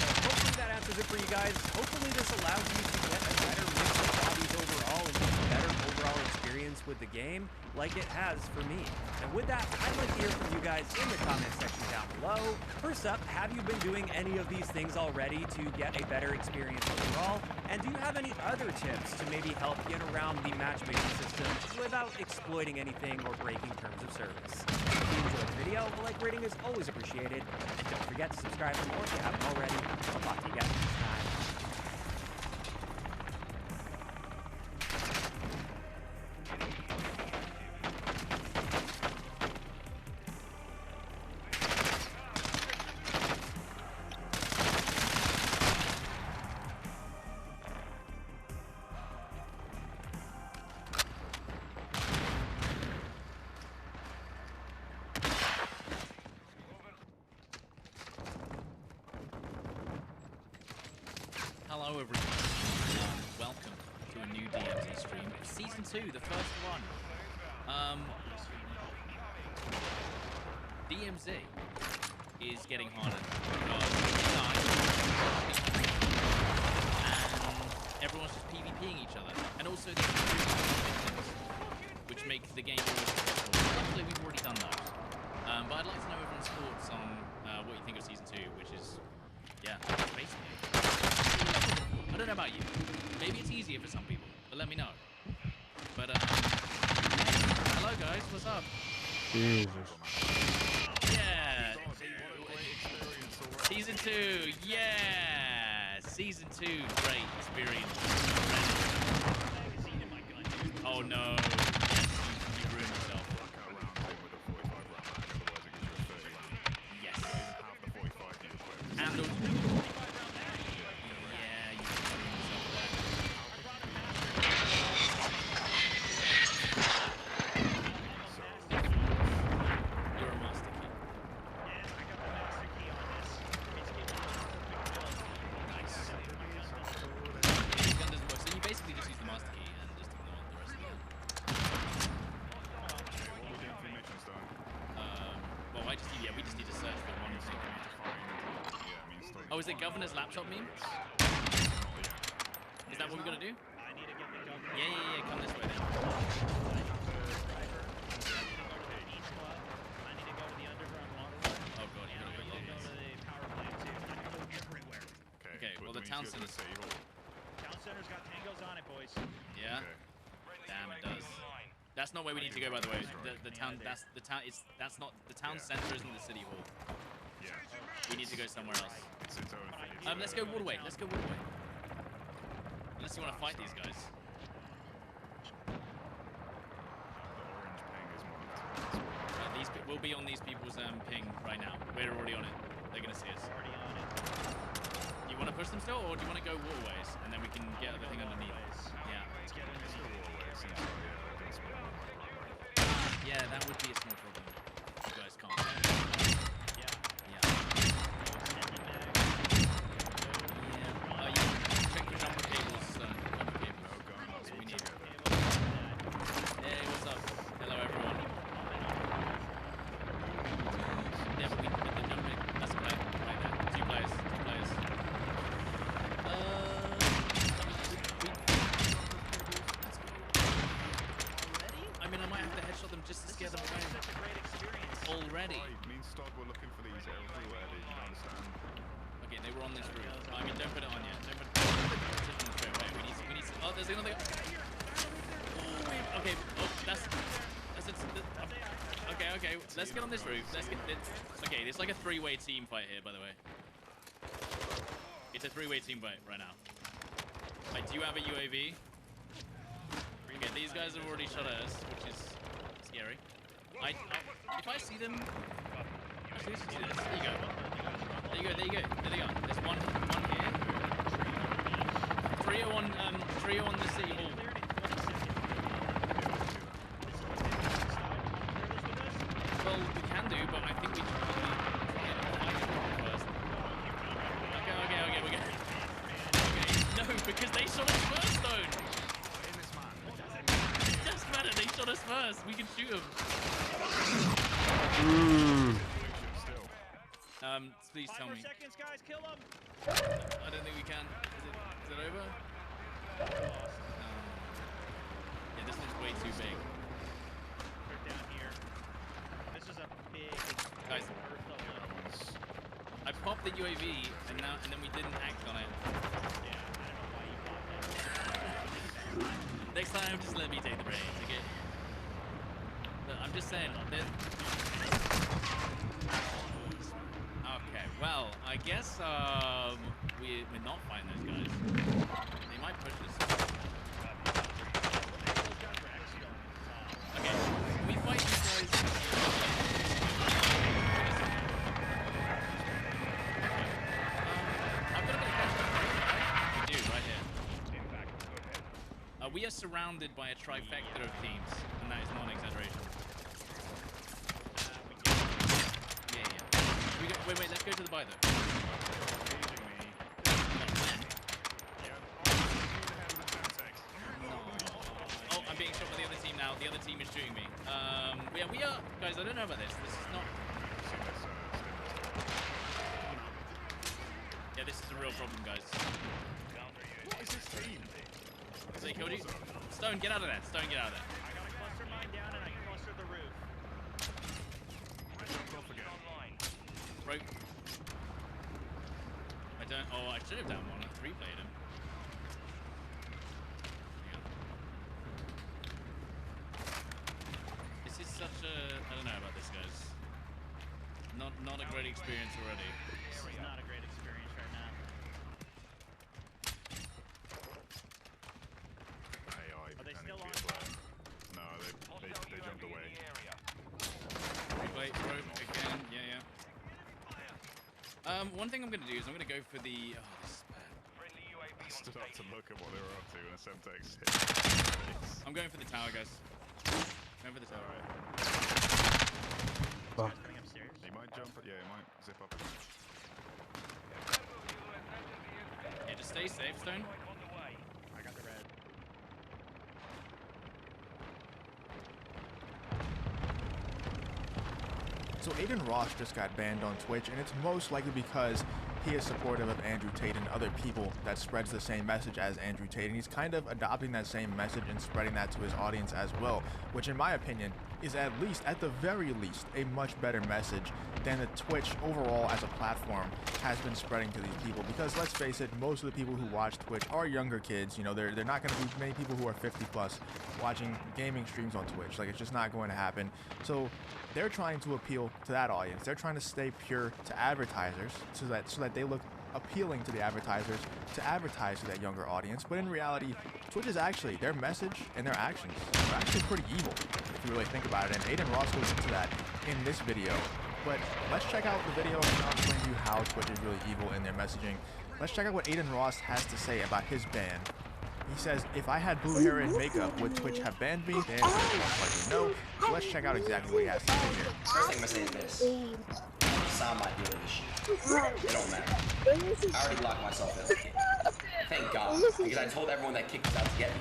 So hopefully that answers it for you guys. Hopefully this allows you to get a better mix of hobbies overall and a better overall experience with the game like it has for me. And with that, I'd like to hear from you guys in the comment section down below. First up, have you been doing any of these things already to get a better experience overall? And do you have any other tips to maybe help get around the matchmaking system without exploiting anything or breaking terms of service? If you enjoyed the video, a like rating is always appreciated. And don't forget to subscribe for more if you haven't already. I'll talk to you guys next time. Hello everyone, welcome to a new DMZ stream. It's Season 2, the first one. DMZ is getting harder because and everyone's just PvPing each other. And also there's things which make the game more successful. Luckily we've already done those. But I'd like to know everyone's thoughts on what you think of Season 2, which is, yeah, basically. I don't know about you. Maybe it's easier for some people, but let me know. But, hello guys, what's up? Jesus. Yeah! Season 2, yeah! Season 2, great experience. Oh no. You ruined yourself. Yes. And oh, is it Governor's laptop meme? Is that what we're gonna do? Yeah, come this way then. Oh god, you gotta go low. Okay, well the town center's... Town center's got tangos on it, boys. Yeah? Damn, it does. That's not where we need to go, by the way. The town, that's not, the town center isn't the city hall. We need to go somewhere else. Let's go Waterway. Let's go Waterway. Unless you want to fight these guys. We'll be on these people's ping right now. We're already on it. They're gonna see us. Already on it. You want to push them still, or do you want to go Waterways and then we can get the thing underneath? Yeah. Let's get underneath. Yeah, that would be a small problem. You guys can't. Yeah. Check your jumper cables, jumper cables. That's what we need. Hey, what's up? Hello, everyone. Yeah, but we need the jumper. That's a play. Right there. Two players. I mean, I might have to headshot them just to scare them away. Such a great experience. Already. Me and Stog were looking for these everywhere, dude. You don't understand. Okay, they were on this roof. I mean, don't put it on yet. Don't put it on straight away. We need to, oh, there's another guy. Oh, we Okay, oh, that's okay. Let's get on this roof. Okay, it's like a three-way team fight here, by the way. It's a three-way team fight right now. Like, do you have a UAV? Okay, these guys have already shot at us, which is scary. If I see them, actually, let's do this. There you go. There they go. There's one here. Trio on the city hall. Well, we can do, but I think we should probably try and find it first. Okay, we're good. Okay, no, because they shot us first, Stone. It doesn't matter, they shot us first. We can shoot them. Please tell me. 5 more seconds, guys. Kill them. I don't think we can. Is it over? Yeah, this one's way too big. They're down here. This is a big Guys, Earth alert. I popped the UAV and then we didn't act on it. Yeah, I don't know why you bought that. Next time, just let me take the reins, okay? But I'm just saying. Okay, well, I guess we're not fighting those guys. They might push us. Okay, we fight these guys. I've got a bit of question. We do, right here. We are surrounded by a trifecta of teams, and that is not an exaggeration. Wait, let's go to the buy though. Oh, I'm being shot by the other team now. The other team is shooting me. Yeah, we are, guys, I don't know about this. This is not... Yeah, this is a real problem, guys. What is this team? So they killed you? Stone, get out of there. Stone, get out of there. I got to cluster mine down and I can cluster the roof. Bro. Oh, I should have done one. I replayed him. Yeah. This is such a... I don't know about this, guys. Not a great experience already. This is not a great experience right now. AI Are they pretending still to on? be a player. No, they jumped away. Replay, bro, again. Yeah. One thing I'm going to do is I'm going to go for the... Oh, this is bad. I stood up to look at what they were up to and a Semtex hit. I'm going for the tower, guys. Going for the tower. Fuck. Coming upstairs. He might jump, yeah, he might zip up. Yeah, just stay safe, Stone. I got the red. So Aiden Ross just got banned on Twitch, and it's most likely because he is supportive of Andrew Tate and other people that spreads the same message as Andrew Tate, and he's kind of adopting that same message and spreading that to his audience as well, which in my opinion is at the very least, a much better message than the Twitch overall as a platform has been spreading to these people. Because let's face it, most of the people who watch Twitch are younger kids. You know, they're not going to be many people who are 50 plus watching gaming streams on Twitch. Like, it's just not going to happen. So they're trying to appeal to that audience. They're trying to stay pure to advertisers so that they look appealing to the advertisers to advertise to that younger audience. But in reality, Twitch is actually, their message and their actions are actually pretty evil if you really think about it. And Aiden Ross goes into that in this video. But let's check out the video and I'll explain to you how Twitch is really evil in their messaging. Let's check out what Aiden Ross has to say about his ban. He says, if I had blue hair and makeup, would Twitch have banned me? The answer is most likely no. So let's check out exactly what he has to say here. First thing I'm gonna say is this. Sound might be an issue. It don't matter. I already locked myself as a kid. Thank God. Because I told everyone that Kick was out to get me.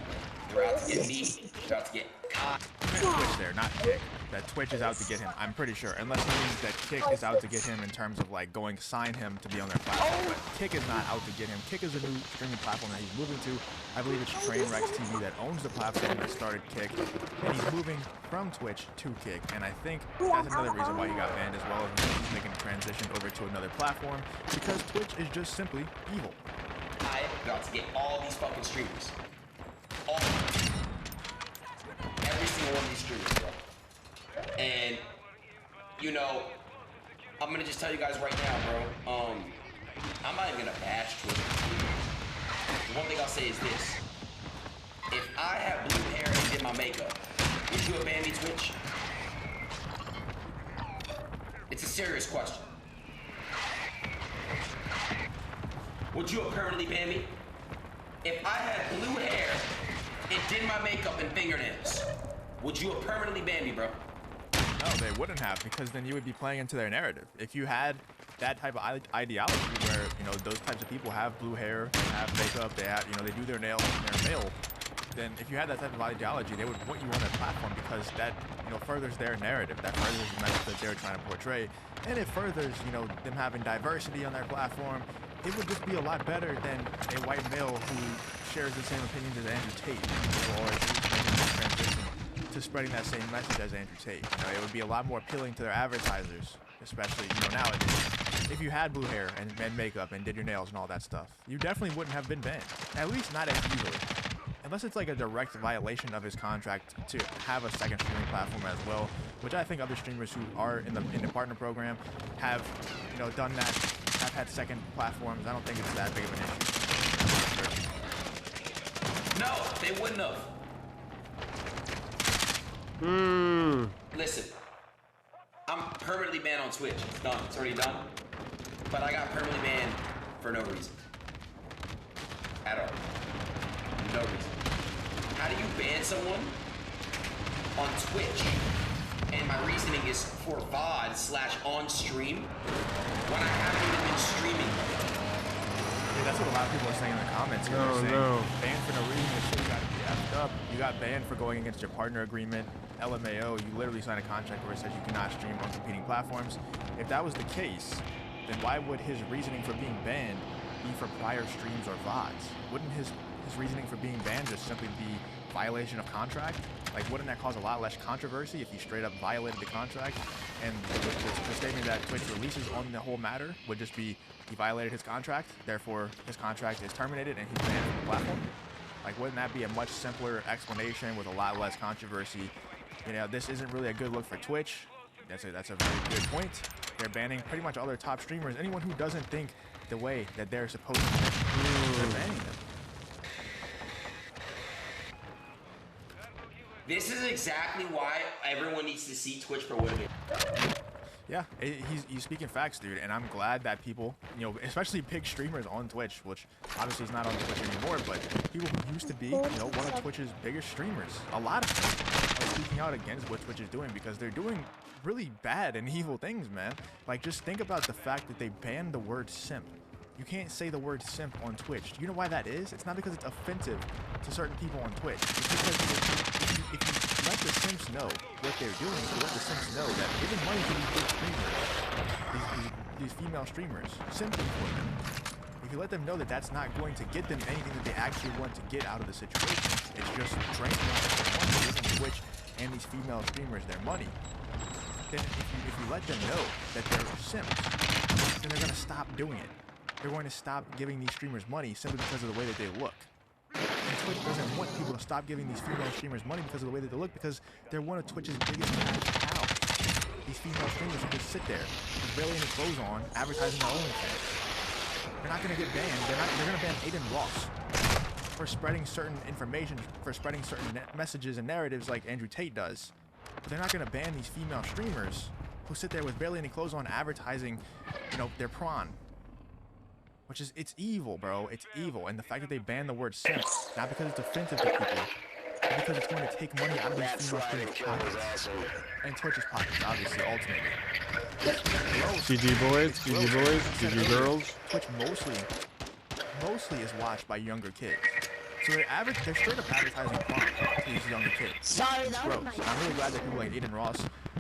They were out to get me. They were out to get Kai. Twitch there, not Kick. That Twitch is out to get him, I'm pretty sure. Unless it means that Kick is out to get him in terms of like going sign him to be on their platform. But Kick is not out to get him. Kick is a new streaming platform that he's moving to. I believe it's Trainwrecks TV that owns the platform that started Kick. And he's moving from Twitch to Kick. And I think that's another reason why he got banned as well, as he's making a transition over to another platform. Because Twitch is just simply evil. I'm about to get all these fucking streamers. All of them. And, you know, I'm gonna just tell you guys right now, bro. I'm not even gonna bash Twitch. One thing I'll say is this. If I had blue hair and did my makeup, would you abandon me, Twitch? It's a serious question. Would you have permanently banned me? If I had blue hair and did my makeup and fingernails, would you have permanently banned me, bro? No, they wouldn't have, because then you would be playing into their narrative. If you had that type of ideology where, you know, those types of people have blue hair, have makeup, they have, you know, they do their nails and they're male, then if you had that type of ideology, they would want you on their platform because that, you know, furthers their narrative, that furthers the message that they're trying to portray, and it furthers, you know, them having diversity on their platform. It would just be a lot better than a white male who shares the same opinions as Andrew Tate, or is making that transition to spreading that same message as Andrew Tate. You know, it would be a lot more appealing to their advertisers, especially, you know, nowadays. If you had blue hair and makeup and did your nails and all that stuff, you definitely wouldn't have been banned. At least not as easily. Unless it's like a direct violation of his contract to have a second streaming platform as well, which I think other streamers who are in the partner program have, you know, done that, have had second platforms. I don't think it's that big of an issue. No, they wouldn't have. Listen, I'm permanently banned on Twitch. It's done. It's already done. But I got permanently banned for no reason. At all. No reason. How do you ban someone on Twitch? And my reasoning is for VOD / on stream when I haven't even been streaming. Yeah, that's what a lot of people are saying in the comments. They're saying, banned for no reason, this shit got effed up. You got banned for going against your partner agreement. LMAO, you literally signed a contract where it says you cannot stream on competing platforms. If that was the case, then why would his reasoning for being banned be for prior streams or VODs? Wouldn't his reasoning for being banned just simply be violation of contract? Like, wouldn't that cause a lot less controversy if he straight up violated the contract? And the statement that Twitch releases on the whole matter would just be he violated his contract, therefore his contract is terminated and he's banned from the platform? Like, wouldn't that be a much simpler explanation with a lot less controversy? You know, this isn't really a good look for Twitch. That's a very good point. They're banning pretty much all their top streamers. Anyone who doesn't think the way that they're supposed to think, they're banning them. This is exactly why everyone needs to see Twitch for what it is. Yeah, he's speaking facts, dude, and I'm glad that people, you know, especially big streamers on Twitch, which obviously is not on Twitch anymore, but people who used to be, you know, one of Twitch's biggest streamers, a lot of them are speaking out against what Twitch is doing because they're doing really bad and evil things, man. Like, just think about the fact that they banned the word simp. You can't say the word simp on Twitch. Do you know why that is? It's not because it's offensive to certain people on Twitch. It's because if you let the simps know what they're doing, you let the simps know that giving money to these big streamers, these female streamers, simping for them, if you let them know that that's not going to get them anything that they actually want to get out of the situation, it's just draining their money, giving Twitch and these female streamers their money, then if you let them know that they're simps, then they're going to stop doing it. They're going to stop giving these streamers money simply because of the way that they look. And Twitch doesn't want people to stop giving these female streamers money because of the way that they look, because they're one of Twitch's biggest cows. These female streamers who just sit there with barely any clothes on, advertising their OnlyFans. They're not going to get banned. They're going to ban Aiden Ross for spreading certain information, for spreading certain messages and narratives like Andrew Tate does. But they're not going to ban these female streamers who sit there with barely any clothes on, advertising, you know, their prawn. Which is, it's evil, bro. It's evil. And the fact that they ban the word simp, not because it's offensive to people, but because it's going to take money out of these female streamers' pockets. And Twitch's pockets, obviously, ultimately. GG boys, GG boys, GG girls. Twitch mostly is watched by younger kids. So they're straight up advertising porn to these younger kids. Sorry, It's gross. I'm really glad that people like Aiden Ross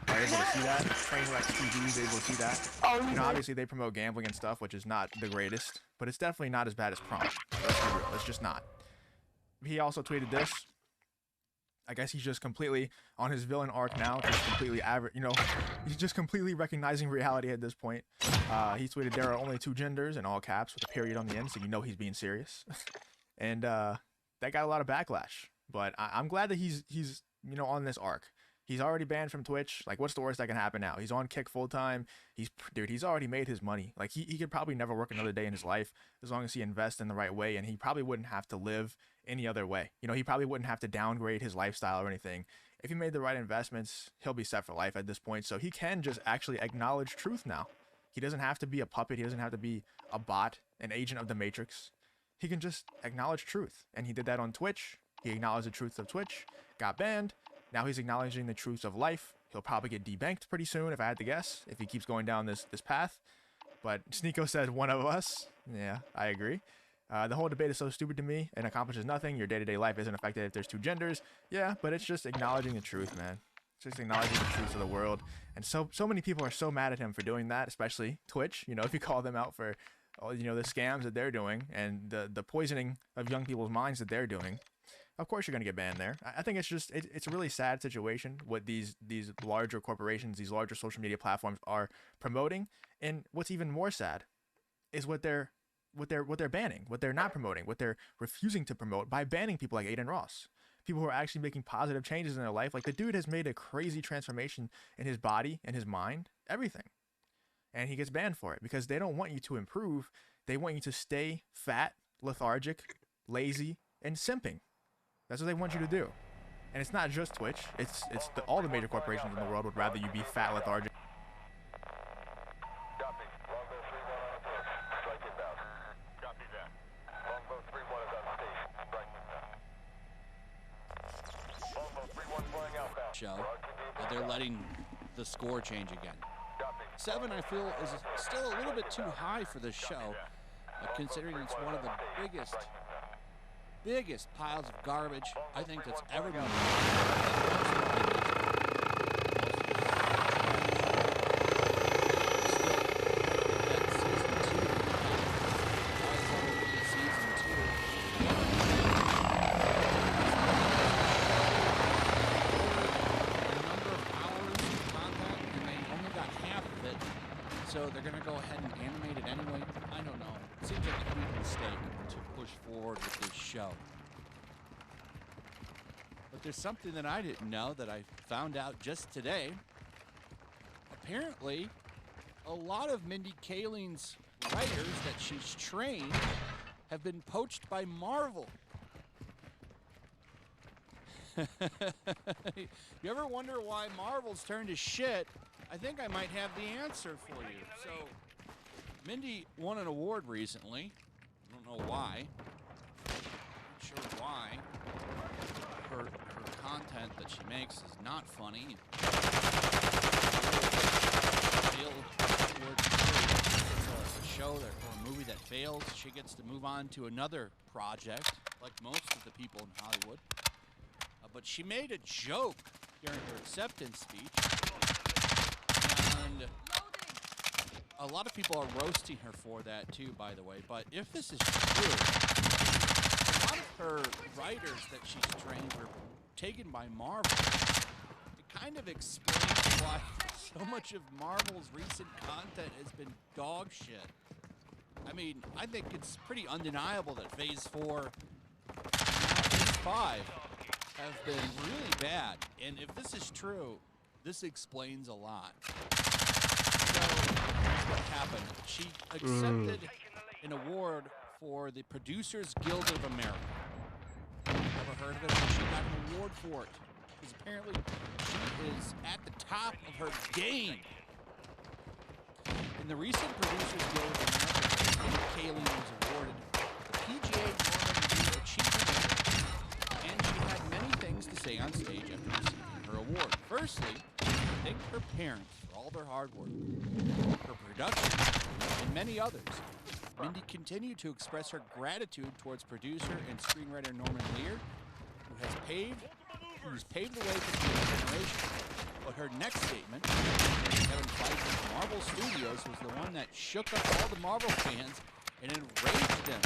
are able to see that. Trainwreck TV is able to see that. You know, obviously they promote gambling and stuff, which is not the greatest, but it's definitely not as bad as prom. Let's be real. It's just not. He also tweeted this. I guess he's just completely on his villain arc now, just completely you know, he's just completely recognizing reality at this point. He tweeted, "There are only two genders," in all caps with a period on the end, so you know he's being serious. And that got a lot of backlash. But I'm glad that he's you know, on this arc. He's already banned from Twitch. Like, what's the worst that can happen now? He's on Kick full time. He's already made his money. Like, he could probably never work another day in his life as long as he invests in the right way, and he probably wouldn't have to live any other way. You know, he probably wouldn't have to downgrade his lifestyle or anything. If he made the right investments, he'll be set for life at this point. So he can just actually acknowledge truth now. He doesn't have to be a puppet. He doesn't have to be a bot, an agent of the Matrix. He can just acknowledge truth. And he did that on Twitch. He acknowledged the truth of Twitch, got banned. Now he's acknowledging the truths of life. He'll probably get debanked pretty soon, if I had to guess, if he keeps going down this path. But Sneeko said, one of us. Yeah, I agree. The whole debate is so stupid to me and accomplishes nothing. Your day-to-day life isn't affected if there's two genders. Yeah, but it's just acknowledging the truth, man. It's just acknowledging the truths of the world. And so many people are so mad at him for doing that, especially Twitch. You know, if you call them out for, you know, the scams that they're doing and the poisoning of young people's minds that they're doing, of course you're going to get banned there. I think it's just, it's a really sad situation what these larger corporations, these larger social media platforms are promoting. And what's even more sad is what they're banning, what they're not promoting, what they're refusing to promote by banning people like Adin Ross. People who are actually making positive changes in their life. Like, the dude has made a crazy transformation in his body and his mind, everything. And he gets banned for it because they don't want you to improve. They want you to stay fat, lethargic, lazy, and simping. That's what they want you to do. And it's not just Twitch. It's all the major corporations in the world would rather you be fat, lethargic. Copy. Longbow 3-1 on approach. Strike inbound. Copy that. Longbow 3-1 is on station. Strike inbound. Longbow 3-1 flying outbound. Show. They're letting the score change again. 7, I feel, is still a little bit too high for this show, considering it's one of the biggest piles of garbage I think that's ever been. So they're going to go ahead and animate it anyway. I don't know. It seems like a huge mistake to push forward with this show. But there's something that I didn't know that I found out just today. Apparently, a lot of Mindy Kaling's writers that she's trained have been poached by Marvel. You ever wonder why Marvel's turned to shit? I think I might have the answer for you. So, Mindy won an award recently. I don't know why. Not sure why. Her content that she makes is not funny. It's a show or a movie that fails. She gets to move on to another project, like most of the people in Hollywood. But she made a joke during her acceptance speech. And a lot of people are roasting her for that too, by the way. But if this is true, a lot of her writers that she's trained were taken by Marvel. It kind of explains why so much of Marvel's recent content has been dog shit. I mean, I think it's pretty undeniable that Phase 4 and Phase 5 have been really bad. And if this is true, this explains a lot. So, what happened? She accepted an award for the Producers Guild of America. Never heard of it, but she got an award for it. Because apparently she is at the top of her game. In the recent Producers Guild of America, Mindy Kaling was awarded the PGA Norman Achievement Award. And she had many things to say on stage after receiving her award. Firstly, thank her parents for all their hard work, her production, and many others. Mindy continued to express her gratitude towards producer and screenwriter Norman Lear, who's paved the way for the next generation. But her next statement, Kevin Feige of Marvel Studios, was the one that shook up all the Marvel fans and enraged them.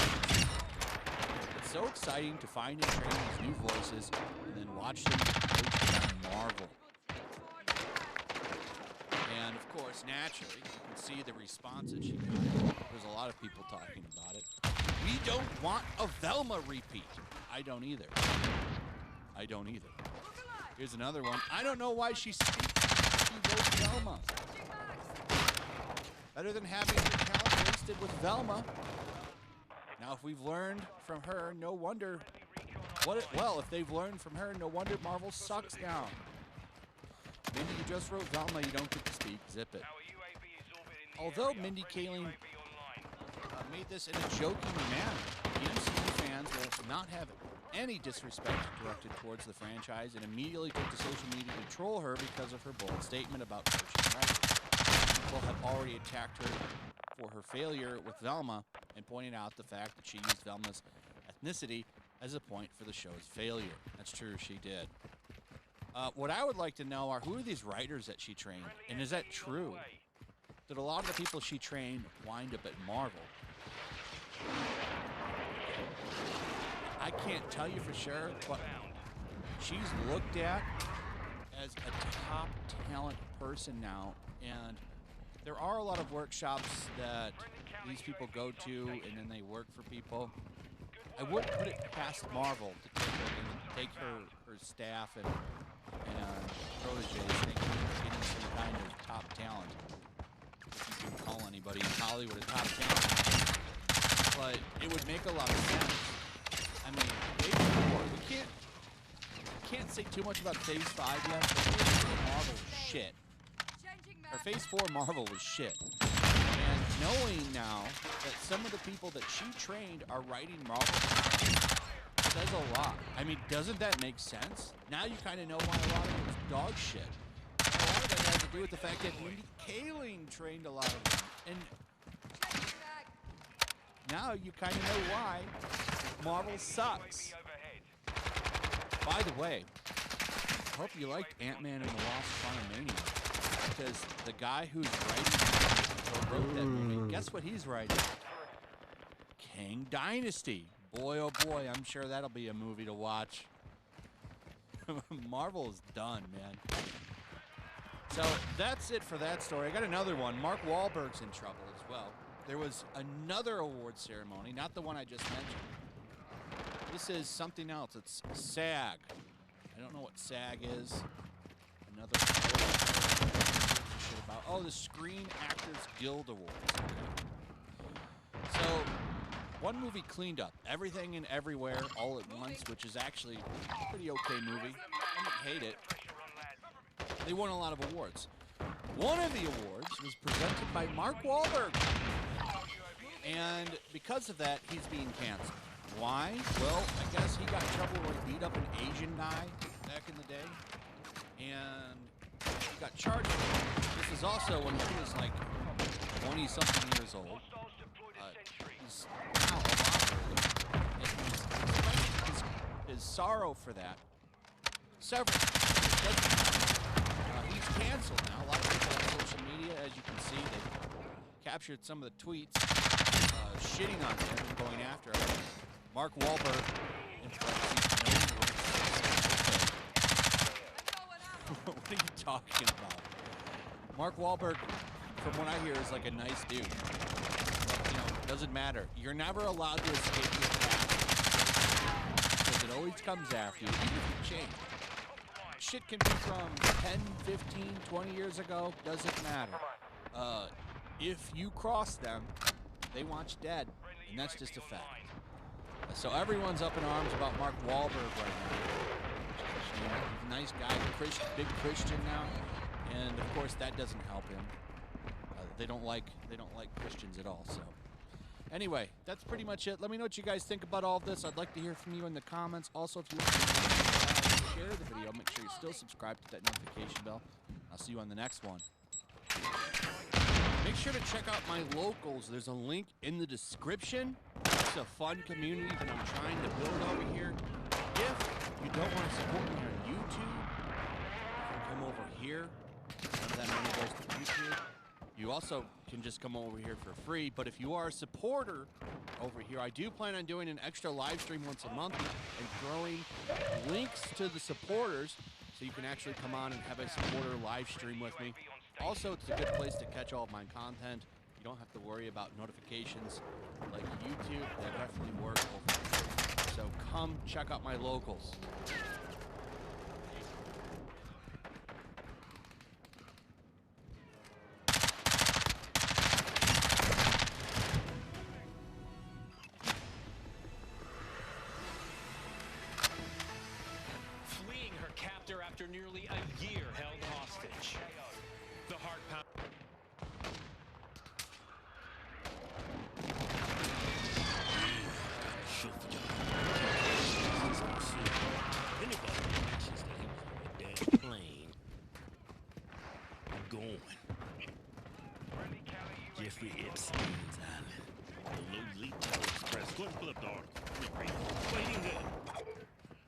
It's so exciting to find and train these new voices and then watch them coached by Marvel. And of course, naturally, you can see the response that she got. There's a lot of people talking about it. We don't want a Velma repeat. I don't either. Here's another one. I don't know why she's speaking. She wrote Velma. Better than having her talent wasted with Velma. Now, if we've learned from her, no wonder. Well, if they've learned from her, no wonder Marvel sucks now. Mindy, you just wrote Velma. You don't get to speak. Zip it. Although Mindy Kaling made this in a joking manner, the MCU fans will not have any disrespect directed towards the franchise and immediately took to social media to troll her because of her bold statement about coaching writers. People have already attacked her for her failure with Velma and pointed out the fact that she used Velma's ethnicity as a point for the show's failure. That's true, she did. What I would like to know are who are these writers that she trained, and is that true? Did a lot of the people she trained wind up at Marvel? I can't tell you for sure, but she's looked at as a top talent person now, and there are a lot of workshops that these people go to, and then they work for people. I wouldn't put it past Marvel to take her staff and proteges and getting some kind of top talent. If you can call anybody in Hollywood a top talent. But it would make a lot of sense. I mean, Phase 4, we can't say too much about Phase 5 yet, but Phase 4 Marvel was shit. Or Phase 4 Marvel was shit. And knowing now that some of the people that she trained are writing Marvel says a lot. I mean, doesn't that make sense? Now you kind of know why a lot of it was dog shit. And a lot of that has to do with the fact that Mindy Kaling trained a lot of them. And now you kind of know why Marvel sucks. By the way, I hope you liked Ant-Man and the Lost Quantumania, because the guy who's wrote that movie, guess what he's writing? Kang Dynasty. Boy, oh boy, I'm sure that'll be a movie to watch. Marvel's done, man. So that's it for that story. I got another one. Mark Wahlberg's in trouble as well. There was another award ceremony, not the one I just mentioned. This is something else. It's SAG. I don't know what SAG is. Another shit about. Oh, the Screen Actors Guild Awards. So, one movie cleaned up everything and everywhere all at once, which is actually a pretty okay movie. I don't hate it. They won a lot of awards. One of the awards was presented by Mark Wahlberg. And because of that, he's being canceled. Why? Well, I guess he got in trouble when he beat up an Asian guy back in the day. And he got charged. This is also when he was like 20-something years old. He's now a lot. And his sorrow for that. Several. He's canceled now. A lot of people on social media, as you can see, they captured some of the tweets shitting on him and going after him. Mark Wahlberg, in parentheses, what are you talking about? Mark Wahlberg, from what I hear, is like a nice dude. But, you know, doesn't matter. You're never allowed to escape your past. Because it always comes after you, even if you change. Shit can be from 10, 15, 20 years ago. Doesn't matter. If you cross them, they want you dead. And that's just a fact. So everyone's up in arms about Mark Wahlberg right now. He's a nice guy, big Christian now, and of course that doesn't help him. They don't like Christians at all. So anyway, that's pretty much it. Let me know what you guys think about all of this. I'd like to hear from you in the comments. Also, if you want to share the video, make sure you're still subscribed to that notification bell. I'll see you on the next one. Make sure to check out my locals. There's a link in the description. It's a fun community that I'm trying to build over here. If you don't want to support me on YouTube, you can come over here. None of that money goes to YouTube. You also can just come over here for free. But if you are a supporter over here, I do plan on doing an extra live stream once a month and throwing links to the supporters so you can actually come on and have a supporter live stream with me. Also, it's a good place to catch all of my content. You don't have to worry about notifications like YouTube. They definitely work over here. So come check out my locals. year held hostage. The heart pound. Anybody mentions that he was on a damn plane, I'm going. Jeffrey Epstein's Island. The Lolita Express. Go ahead and pull up the article. Let me read it. Well, you can go.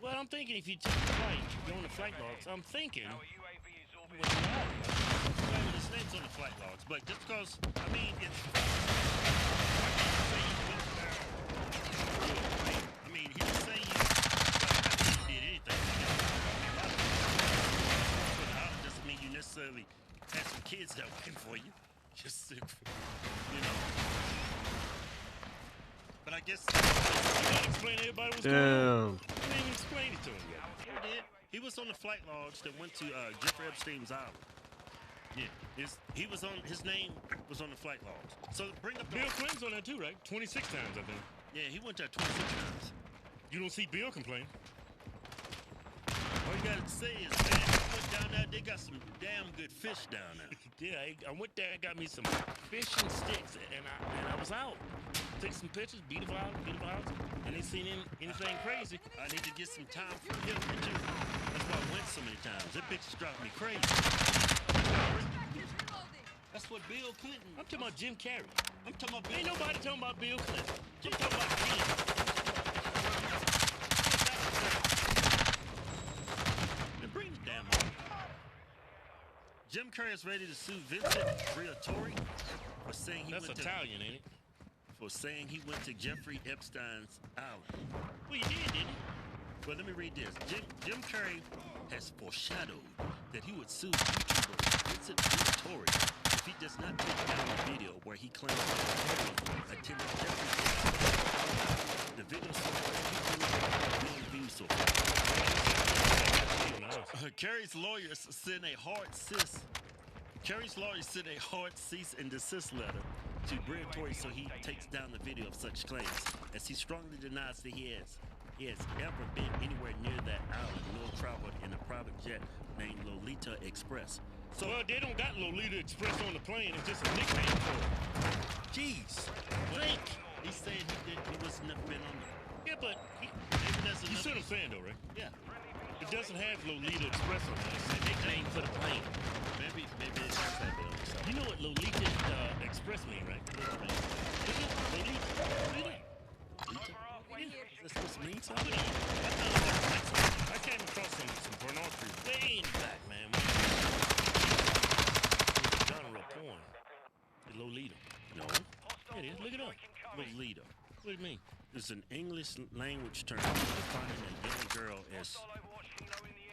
Well, I'm thinking if you take the flight, you're on the flight logs. I'm thinking. Well, his name's on the flight logs, but just because, I mean, it's. I mean, he was saying you did anything. Doesn't mean you necessarily had some kids that working for you. Just, you know. But I guess you gotta explain to everybody what's going on. You didn't even explain it to him yet. You did. He was on the flight logs that went to Jeffrey Epstein's Island. Yeah, he was on. His name was on the flight logs. So bring up Bill Clinton's on there too, right? 26 times, I think. Yeah, he went there 26 times. You don't see Bill complain. All you gotta say is, man, I went down there. They got some damn good fish down there. Yeah, I went there and got me some fish and sticks, and I was out. Take some pictures, beautiful house, and ain't seen anything crazy. I need to get some time for him too. That's why I went so many times. That bitch is driving me crazy. That's what Bill Clinton. I'm talking about Jim Carrey. I'm talking about Bill. Ain't nobody talking about Bill Clinton. Jim talking about Jim. Now bring the damn on. Jim Carrey is ready to sue Vincent Briatore for saying he That's went Italian, ain't it? For saying he went to Jeffrey Epstein's island. Well, you did, didn't you? Well, let me read this. Jim Carrey has foreshadowed that he would sue YouTuber Vincent Briatore if he does not take down the video where he claims that attended Jeffrey's. The video saw 2 million views so far. Carrey's lawyers sent a hard cease and desist letter to Briatore so he takes down the video of such claims, as he strongly denies that he has ever been anywhere near that island nor traveled in a private jet named Lolita Express. So, well, they don't got Lolita Express on the plane. It's just a nickname for it. Jeez, Blake. He said he was never been on there. Yeah, but you see what I'm saying, though, right? Yeah. It doesn't have Lolita Express on it. It's a nickname for the plane. Maybe it does have it. You know what Lolita Express mean, right? Lolita? Is that supposed to mean something? I came across some pornography way in the back, man. It's a genre of porn. It's Lolita. No. It is. Look it up. Lolita. What do you mean? It's an English language term defining a young girl as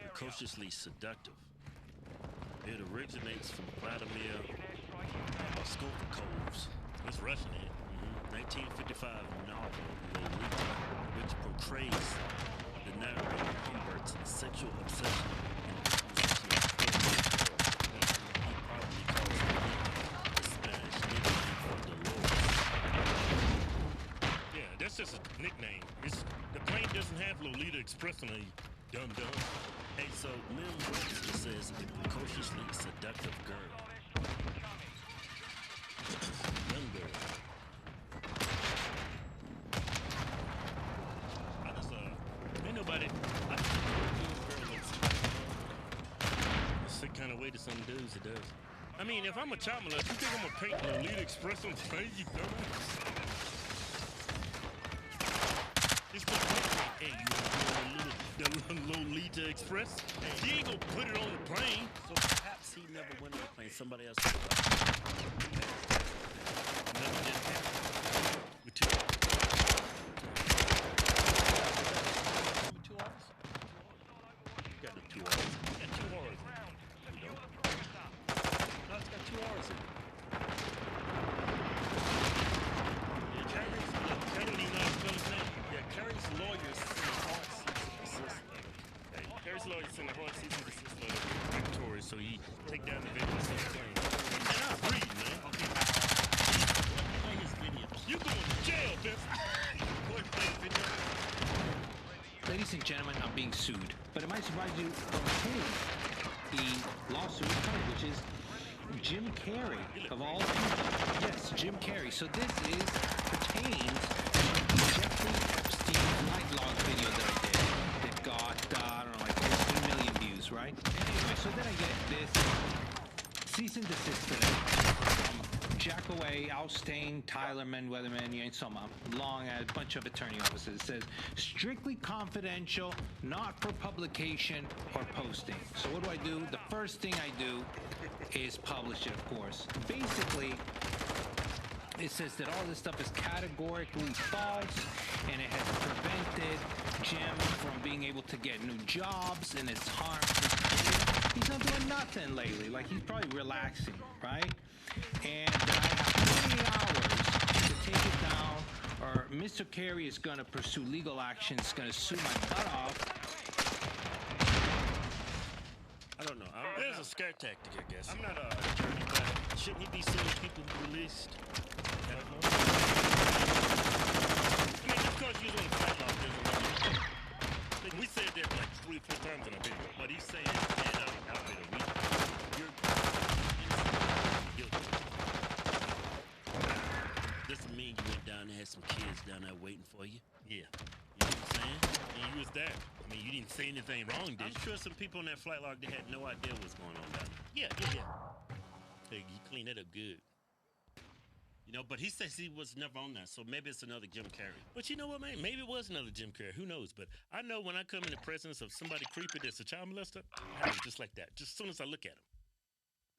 precociously seductive. It originates from Vladimir Skolkovo's. It's Russian, ain't it? 1955 novel Lolita, which portrays the narrator converts sexual obsession and disposition of he probably calls Lolita the Spanish nickname for Dolores. Yeah, that's just a nickname. The plane doesn't have Lolita Express on it, dumb. Hey, so Mim Webster says a precociously seductive girl. Young girl. Ain't nobody. It's the kind of way to some dudes it does. I mean, if I'm a child molester, you think I'm gonna paint Lolita Express on the plane? You dumbass. It's gonna be, hey, you want the Lolita Express? Hey, you ain't gonna put it on the plane. So perhaps he never went on the plane. Somebody else did. Never did happen. With 2 hours. You got the 2 hours. You got 2 hours. You don't? No, it's got 2 hours in it. Yeah, I don't even know how to spell his name. Yeah, Carrey's lawyers sent a hard cease and desist letter. Hey, Carrey's lawyer sent a hard cease and desist letter to Victoria so he take down the video of his plane. And I read, man. Okay. Play his video. You going to jail, Vince. Go ahead and play the video. Ladies and gentlemen, I'm being sued. But it might surprise you, I'm paid. the lawsuit is coming, which is Jim Carrey, of all people. Yes, Jim Carrey. So this pertains to the Jeffrey Epstein night log video that I did that got, I don't know, like 15 million views, right? Anyway, so then I get this cease and desist today. Jackaway, Alstain, Tyler, Weatherman, you ain't some long, a bunch of attorney offices. It says strictly confidential, not for publication or posting. So what do? The first thing I do is publish it, of course. Basically, it says that all this stuff is categorically false, and it has prevented Jim from being able to get new jobs, and it's harmed his career. He's not doing nothing lately. Like, he's probably relaxing, right? And I have 20 hours to take it down, or Mr. Carey is going to pursue legal action. He's going to sue my butt off. I don't know. There's a scare tactic, I guess. I'm not a attorney, but shouldn't he be suing people released? I don't know. I mean, just because you're on the flat log doesn't mean we said that like 3 or 4 times in a video. But he's saying, man, I've been a week. You're guilty. Doesn't mean you went down and had some kids down there waiting for you. Yeah. You know what I'm saying? And you was there. I mean, you didn't say anything wrong, did you? I'm sure some people on that flight log, they had no idea what's going on down there. Yeah. Hey, you clean that up good. You know, but he says he was never on that, so maybe it's another Jim Carrey. But you know what, man? Maybe it was another Jim Carrey. Who knows? But I know when I come in the presence of somebody creepy that's a child molester, I am just like that. Just as soon as I look at him.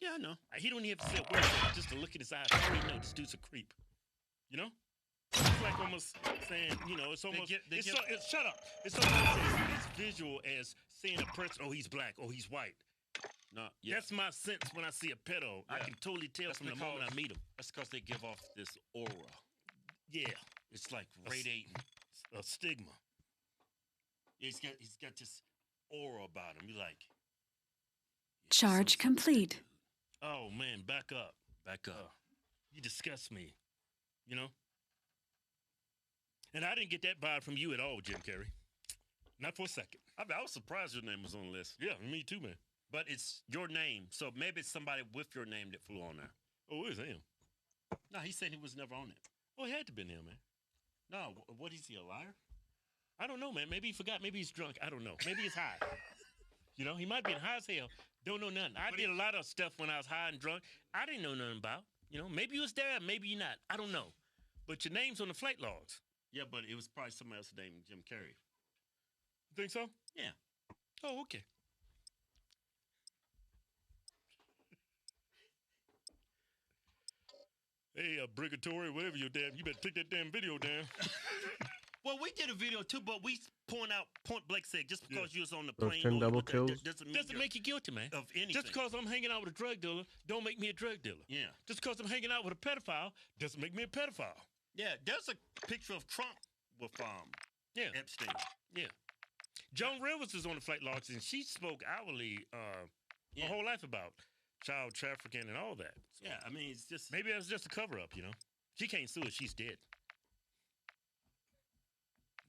Yeah, I know. He don't even have to say a word. Just to look in his eyes, I already know this dude's a creep. You know? It's like almost saying, you know, it's almost... shut up. It's almost as visual as seeing a person, oh, he's black, oh, he's white. No, yeah. That's my sense when I see a pedo. Yeah. I can totally tell from the moment I meet him. That's because they give off this aura. Yeah, it's like radiating a stigma. Yeah, he's got this aura about him. You like... Yeah, Charge complete. Oh, man, back up. You disgust me, you know? And I didn't get that vibe from you at all, Jim Carrey. Not for a second. I was surprised your name was on the list. Yeah, me too, man. But it's your name, so maybe it's somebody with your name that flew on there. Oh, it was him. No, he said he was never on it. Oh, it had to have been him, man. No, what is he, a liar? I don't know, man. Maybe he forgot. Maybe he's drunk. I don't know. Maybe he's high. You know, he might be high as hell. Don't know nothing. I did a lot of stuff when I was high and drunk. I didn't know nothing about. You know, maybe you was there, maybe you're not. I don't know. But your name's on the flight logs. Yeah, but it was probably somebody else named Jim Carrey. You think so? Yeah. Oh, okay. Hey, Brigatory, whatever you're damn, you better take that damn video down. Well, we did a video too, but we point blank said just because you was on the plane. 10 double kills. Doesn't make you guilty, man. Of anything. Just because I'm hanging out with a drug dealer, don't make me a drug dealer. Yeah. Just because I'm hanging out with a pedophile, doesn't make me a pedophile. Yeah, there's a picture of Trump with Epstein. Yeah. Joan Rivers is on the flight logs, and she spoke hourly her whole life about child trafficking and all that. So yeah, I mean, it's just... Maybe it was just a cover-up, you know? She can't sue us. She's dead.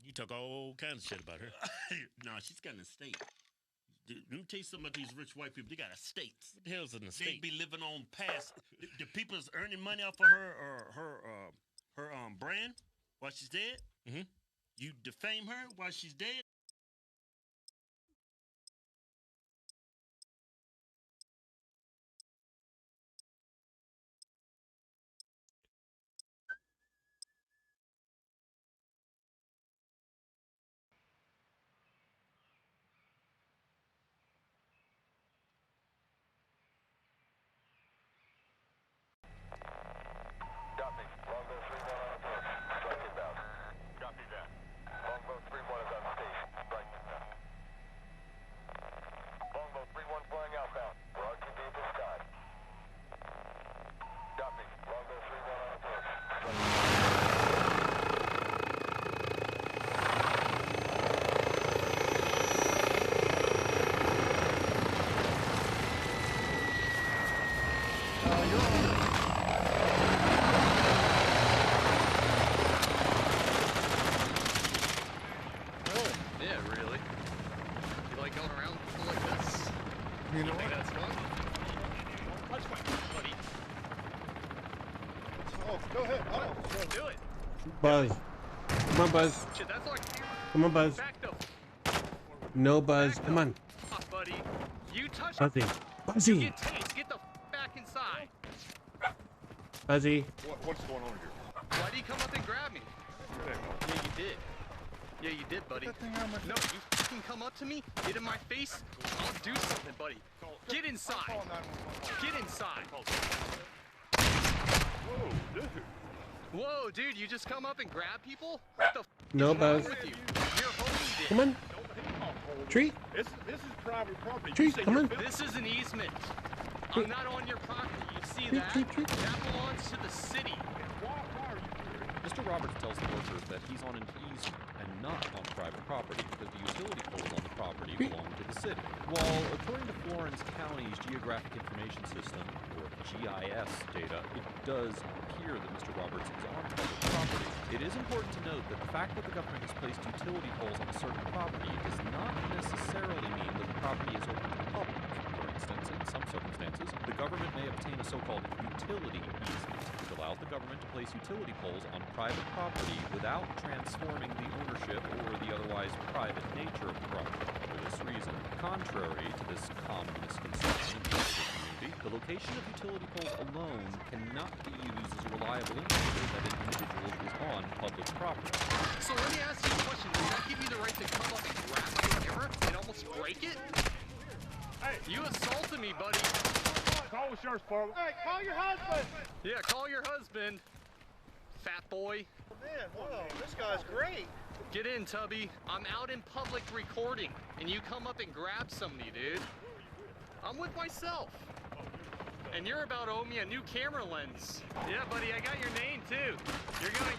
You talk all kinds of shit about her. No, she's got an estate. Let me tell you something about these rich white people. They got estates. What the hell's an estate? They be living on past... the people that's earning money off of her or her brand while she's dead. Mm-hmm. You defame her while she's dead. Copy. Longbow 3-1 on approach. Strike inbound. Copy that. Longbow 3-1 is on station. buddy. Oh, go ahead. Oh, Do it. Buzz. Come on, Buzz. Shit, that's our camera. Come on, Buzz. Back the No, Buzz. Come on. f buddy. You touch Buzzy. You Buzzy. get tased. Get the back inside. Buzzy. what's going on here? Why did you come up and grab me? Yeah, you did. Yeah, you did, buddy. No, you fucking come up to me, get in my face, I'll do something, buddy. Get inside. Get inside. Whoa, dude. Whoa, dude, you just come up and grab people? What the f No, is wrong Buzz. with you? You're holding it. Come on. Tree. This is private property. Tree, You say come you're on. This is an easement. I'm not on your property. You see that? That belongs to the city. Mr. Roberts tells the workers that he's on an easement and not on private property because the utility poles on the property belong to the city. While according to Florence County's Geographic Information System, or GIS data, it does appear that Mr. Roberts is on public property. It is important to note that the fact that the government has placed utility poles on a certain property does not necessarily mean that the property is open to the public. For instance, in some circumstances, the government may obtain a so-called utility easement, which allows the government to place utility poles on private property without transforming the ownership or the otherwise private nature of the property. For this reason, contrary to this common misconception in the local community, the location of utility poles alone cannot be used as a reliable indicator that an individual is on public property. So let me ask you a question. Does that give you the right to come up and grab the camera and almost break it? Hey, you assaulted me, buddy. Call the sheriff's department. Hey, call your husband. Yeah, call your husband, fat boy. Man, wow, this guy's great. Get in, Tubby. I'm out in public recording, and you come up and grab somebody, dude. I'm with myself. And you're about to owe me a new camera lens. Yeah, buddy, I got your name too. You're gonna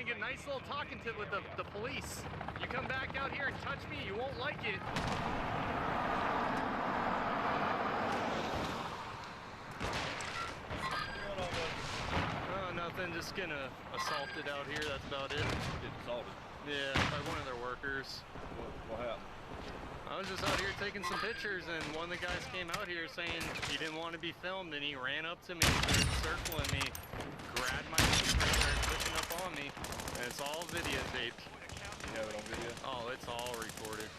get a nice little talking to with the police. You come back out here and touch me, you won't like it. Oh, nothing, just getting assaulted out here, that's about it. Get assaulted. Yeah, by one of their workers. What happened? I was just out here taking some pictures, and one of the guys came out here saying he didn't want to be filmed, and he ran up to me, started circling me, grabbed my camera, and started pushing up on me, and it's all videotaped. You have it on video? Oh, it's all recorded.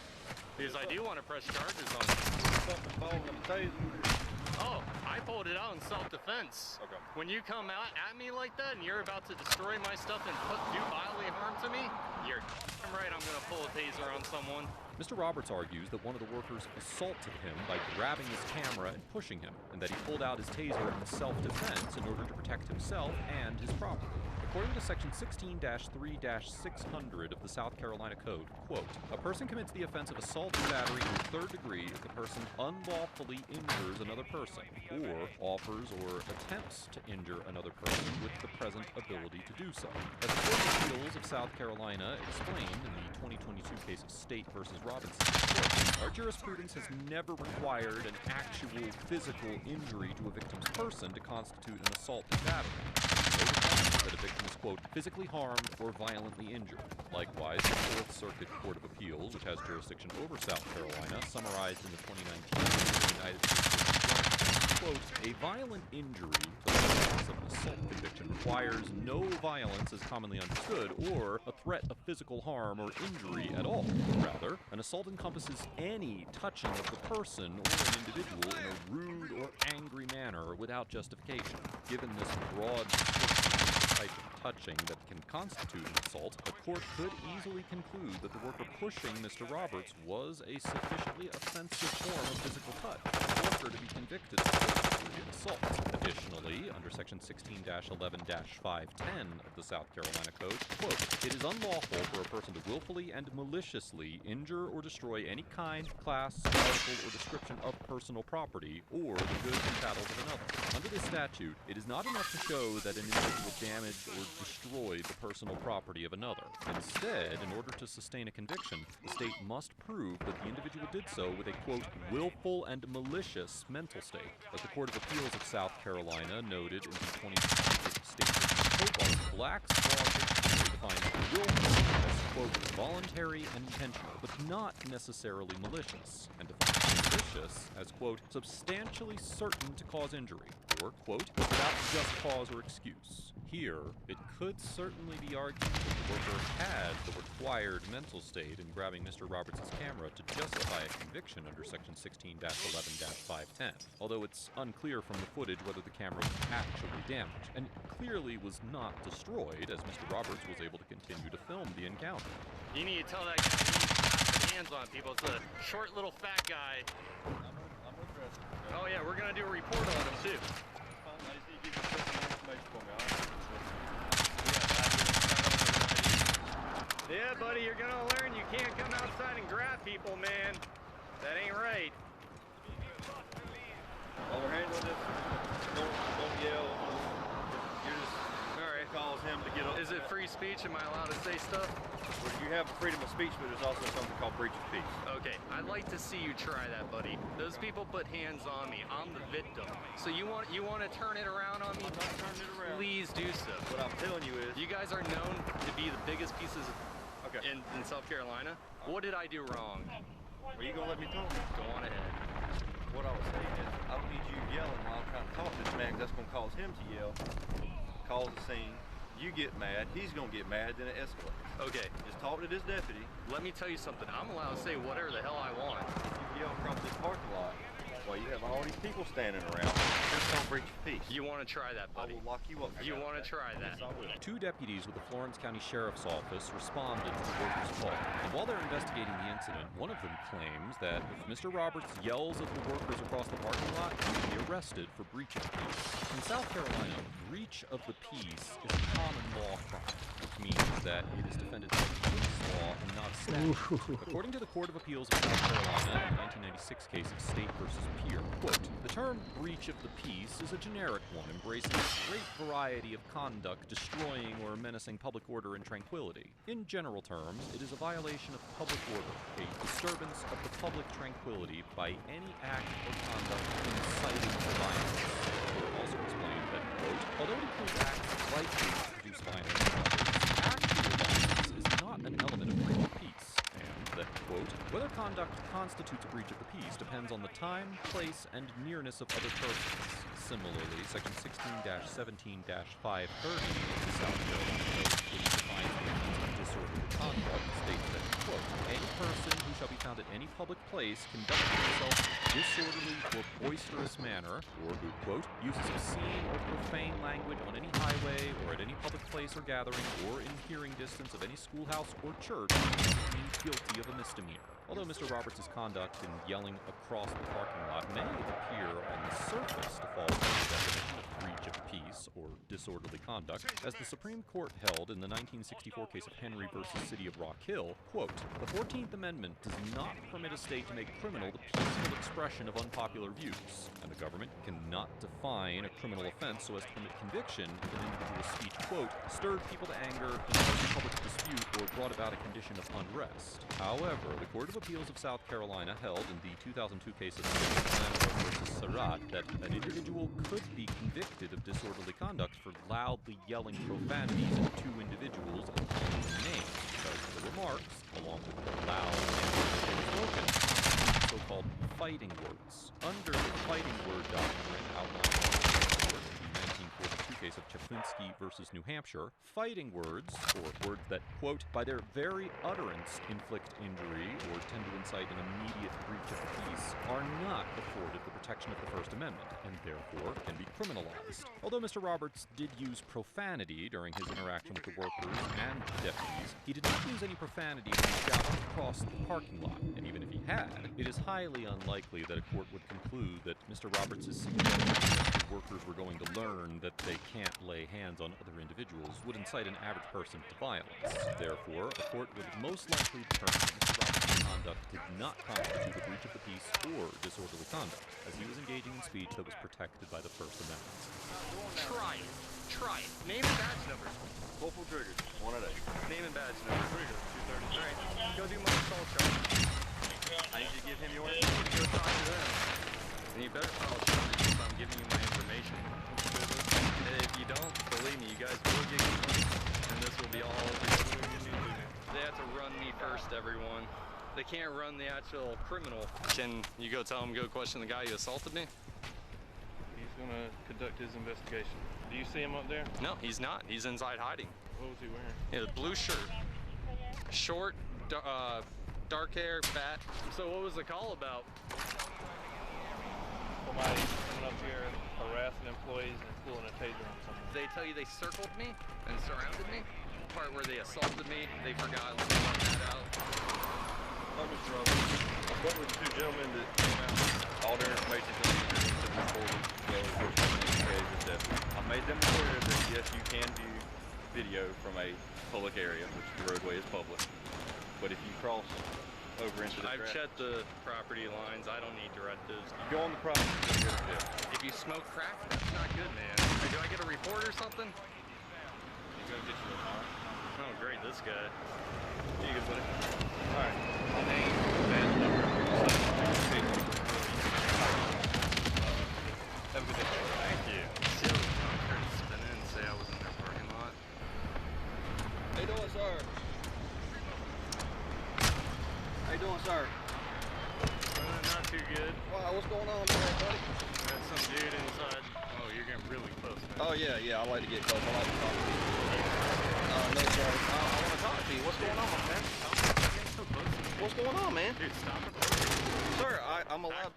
Because I do want to press charges on it. Something falling on the taser. Oh, I pulled it out in self-defense. Okay. When you come out at me like that, and you're about to destroy my stuff and do bodily harm to me, you're right, I'm gonna pull a taser on someone. Mr. Roberts argues that one of the workers assaulted him by grabbing his camera and pushing him, and that he pulled out his taser in self-defense in order to protect himself and his property. According to Section 16-3-600 of the South Carolina Code, quote, a person commits the offense of assault and battery in the third degree if the person unlawfully injures another person, or offers or attempts to injure another person with the present ability to do so. As the Court of Appeals of South Carolina explained in the 2022 case of State versus Robinson, quote, our jurisprudence has never required an actual physical injury to a victim's person to constitute an assault and battery. That a victim is, quote, physically harmed or violently injured. Likewise, the Fourth Circuit Court of Appeals, which has jurisdiction over South Carolina, summarized in the 2019 United States, quote, a violent injury to the cause of an assault conviction requires no violence as commonly understood or a threat of physical harm or injury at all. Rather, an assault encompasses any touching of the person or an individual in a rude or angry manner without justification. Given this broad type of touching that can constitute an assault, the court could easily conclude that the worker pushing Mr. Roberts was a sufficiently offensive form of physical touch for the worker to be convicted of first-degree assault. Additionally, under Section 16-11-510 of the South Carolina Code, quote, it is unlawful for a person to willfully and maliciously injure or destroy any kind, class, article, or description of personal property or the goods and chattels of another. Under this statute, it is not enough to show that an individual damaged or destroyed the personal property of another. Instead, in order to sustain a conviction, the state must prove that the individual did so with a, quote, willful and malicious mental state. As the Court of Appeals of South Carolina noted in the 2020 State Hobart, Black's Law Dictionary defines willful as, quote, voluntary and intentional, but not necessarily malicious, and defines malicious as, quote, substantially certain to cause injury, or, quote, without just cause or excuse. Here, it could certainly be argued that the worker had the required mental state in grabbing Mr. Roberts' camera to justify a conviction under Section 16-11-510, although it's unclear from the footage whether the camera was actually damaged, and clearly was not destroyed, as Mr. Roberts was able to continue to film the encounter. You need to tell that guy he needs to put hands on people. It's a short little fat guy. Oh yeah, we're gonna do a report on him too. Yeah, buddy, you're gonna learn you can't come outside and grab people, man. That ain't right. While we're handling this, don't yell. You're just cause him to get up. Is it free speech? Am I allowed to say stuff? Well, you have freedom of speech, but there's also something called breach of peace. Okay, I'd like to see you try that, buddy. Those people put hands on me. I'm the victim. So you want to turn it around on me? I'm not turning it around. Please do so. What I'm telling you is, you guys are known to be the biggest pieces in South Carolina. What did I do wrong? Are you gonna let me talk? Go on ahead. What I was saying is, I don't need you yelling while I'm trying to talk to this man, 'cause that's gonna cause him to yell, cause a scene. You get mad, he's gonna get mad, then it escalates. Okay. Just talk to this deputy. Let me tell you something. I'm allowed to say whatever the hell I want. You yell across this parking lot while you have all these people standing around. There's no breach of peace. You want to try that, buddy? I will lock you up. You want to try that? Yes, I will. Two deputies with the Florence County Sheriff's Office responded to the worker's call, and while they're investigating the incident, one of them claims that if Mr. Roberts yells at the workers across the parking lot, he will be arrested for breach of peace. In South Carolina, breach of the peace is a common law crime, which means that it is defended by case law and not statute. According to the Court of Appeals of South Carolina, in the 1996 case of State versus Peer, quote, the term breach of the peace is a generic one embracing a great variety of conduct destroying or menacing public order and tranquility. In general terms, it is a violation of public order, a disturbance of the public tranquility by any act or conduct inciting to violence. The court also explained that, quote, although it includes acts likely to produce violence in others, actual violence is not an element of breach of peace, and that, quote, whether conduct constitutes a breach of the peace depends on the time, place, and nearness of other persons. Similarly, Section 16-17-530 of the South Carolina Code, which defines the offense of disorderly conduct, states that, quote, any person who shall be found at any public place conducting himself in a disorderly or boisterous manner, or who, quote, uses obscene or profane language on any highway or at any public place or gathering or in hearing distance of any schoolhouse or church, is deemed guilty of a misdemeanor. Although Mr. Roberts' conduct in yelling across the parking lot may appear on the surface to fall within the definition of breach of peace or disorderly conduct, as the Supreme Court held in the 1964 case of Henry versus City of Rock Hill, quote, the 14th Amendment does not permit a state to make criminal the peaceful expression of unpopular views, and the government cannot define a criminal offense so as to permit conviction if an individual's speech, quote, stirred people to anger, incited public dispute, or brought about a condition of unrest. However, the Court of Appeals of South Carolina held in the 2002 case of Landgraf versus Surratt that an individual could be convicted of disorderly conduct for loudly yelling profanities at two individuals and calling them names, because the remarks, along with the loud and spoken, constitute so-called fighting words. Under the fighting word doctrine outlined in the 1942 case of Chaplinsky versus New Hampshire, fighting words, or words that, quote, by their very utterance inflict injury or tend to incite an immediate breach of the peace, are not afforded the protection of the First Amendment, and therefore can be criminalized. Although Mr. Roberts did use profanity during his interaction with the workers and deputies, he did not use any profanity when he shouted across the parking lot, and even if he had, it is highly unlikely that a court would conclude that Mr. Roberts' suggestion that the workers were going to learn that they can't lay hands on other individuals would incite an average person to violence. Therefore, a court would most likely determine that Mr. Roberts' conduct did not constitute a breach of the peace or disorderly conduct, as he was engaging in speech that was protected by the First Amendment. Try it. Try it. Name and badge number. Corporal Trigger, 1 at 8. Name and badge number. Trigger, 230. Alright, go do my assault charge. I need you to give him your information. Go talk to them. And you better follow charges if I'm giving you my information. And if you don't, believe me, you guys will get complaints, and this will be all over. They have to run me first, everyone. They can't run the actual criminal. Can you go tell him, go question the guy who assaulted me? He's gonna conduct his investigation. Do you see him up there? No, he's not. He's inside hiding. What was he wearing? Yeah, blue shirt. Short, dark hair, fat. So what was the call about? Somebody coming up here harassing employees and pulling a taser on someone. They tell you they circled me and surrounded me? The part where they assaulted me, they forgot to let that out. Oh, Mr. Roberts, what were the two gentlemen that came out? All their information comes into the recording. I made them aware that yes, you can view video from a public area, which the roadway is public. But if you cross over into the I've checked the property lines. I don't need directives. You go on the property. If you smoke crack, that's not good, man. Do I get a report or something? You go get you a car. Oh, great, this guy. Here you go, buddy. All right. My name, badge number, have a good day. Thank you. See how the concrete spin in and say I was in their parking lot? How you doing, sir? How you doing, sir? Not too good. Wow, what's going on there, buddy? Got some dude inside. Oh, you're getting really close, man. Oh, yeah, I like to get close. I like to talk to you. No, sir. I want to talk to you. What's going on, man? So close to me. What's going on, man? Dude, stop it. Sir, I'm allowed.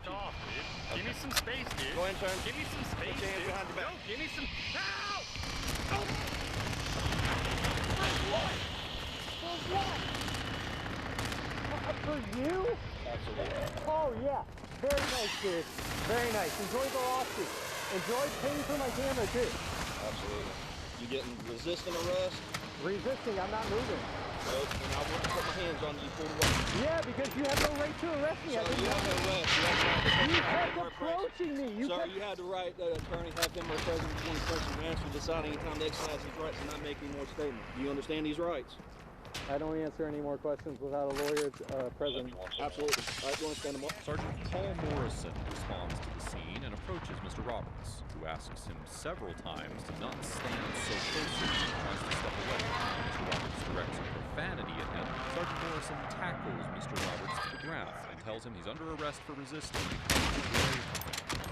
Off, dude. Okay. Give me some space, dude. Go ahead and turn. Give me some space, Put your hands dude. behind your back. Go, give me some. Ow! For you? Absolutely. Oh, yeah. Very nice, dude. Very nice. Enjoy the lawsuit. Enjoy paying for my camera, too. Absolutely. You getting resisting arrest? Resisting. I'm not moving. Well, then I wouldn't put my hands on you. Pull away. Yeah, because you have no right to arrest me. Sir, you have no arrest. You kept approaching me. Sir, you had the right, attorney, have him or President 21st Advance to decide any time to exercise his rights and not make any more statements. Do you understand these rights? I don't answer any more questions without a lawyer, President. Absolutely. All right, you understand them all? Sergeant Paul Morrison responds to the scene and approaches Mr. Roberts, who asks him several times to not stand so closely and tries to step away. Mr. Roberts directs profanity at him. Sergeant Morrison tackles Mr. Roberts to the ground and tells him he's under arrest for resisting.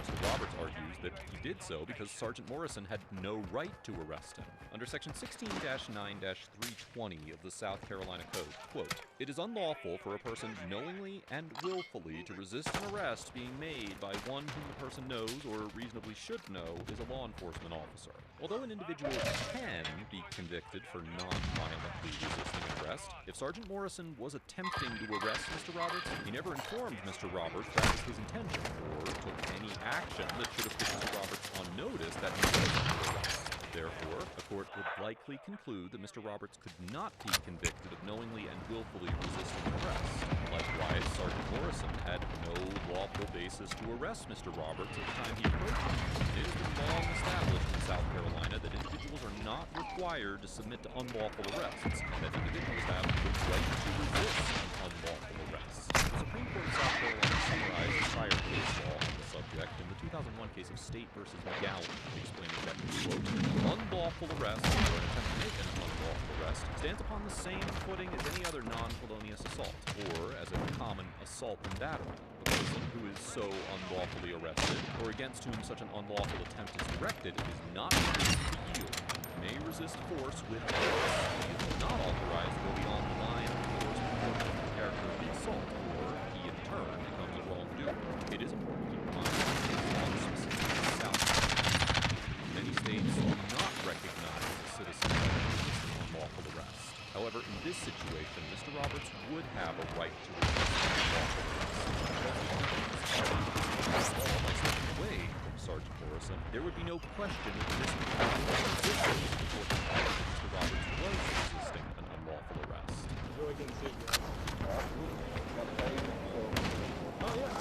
Mr. Roberts argues that he did so because Sergeant Morrison had no right to arrest him. Under Section 16-9-320 of the South Carolina Code, quote, "It is unlawful for a person knowingly and willfully to resist an arrest being made by one whom the person knows or reasonably should know is a law enforcement officer." Although an individual can be convicted for non-violently resisting an arrest, if Sergeant Morrison was attempting to arrest Mr. Roberts, he never informed Mr. Roberts that was his intention or took any action that should have put Mr. Roberts on notice that he was under arrest. Therefore, a court would likely conclude that Mr. Roberts could not be convicted of knowingly and willfully resisting arrest. Likewise, Sergeant Morrison had no lawful basis to arrest Mr. Roberts at the time he approached him. It has been long established in South Carolina that individuals are not required to submit to unlawful arrests, and that individuals have the right to resist an unlawful arrest. The Supreme Court of South Carolina summarized the prior case law on the subject in the 2001 case of State versus McGowan, explaining that, quote, "Unlawful arrest, or an attempt to make an unlawful arrest, stands upon the same footing as any other non-felonious assault, or as a common assault and battery. A person who is so unlawfully arrested, or against whom such an unlawful attempt is directed, is not permitted to yield, and may resist force with force. He is not authorized to go beyond the line of force proportional to the character of the assault, or he in turn becomes a wrongdoer." It is important to keep in mind that this law is specific to South Carolina. Many states do not recognize a citizen right to resist an unlawful arrest. However, in this situation, Mr. Roberts would have a right to resist an unlawful arrest. By stepping away from Sergeant Morrison, there would be no question that this resistance before the fact that Mr. Roberts was resisting an unlawful arrest. Enjoy getting sued, guys. Oh, yeah,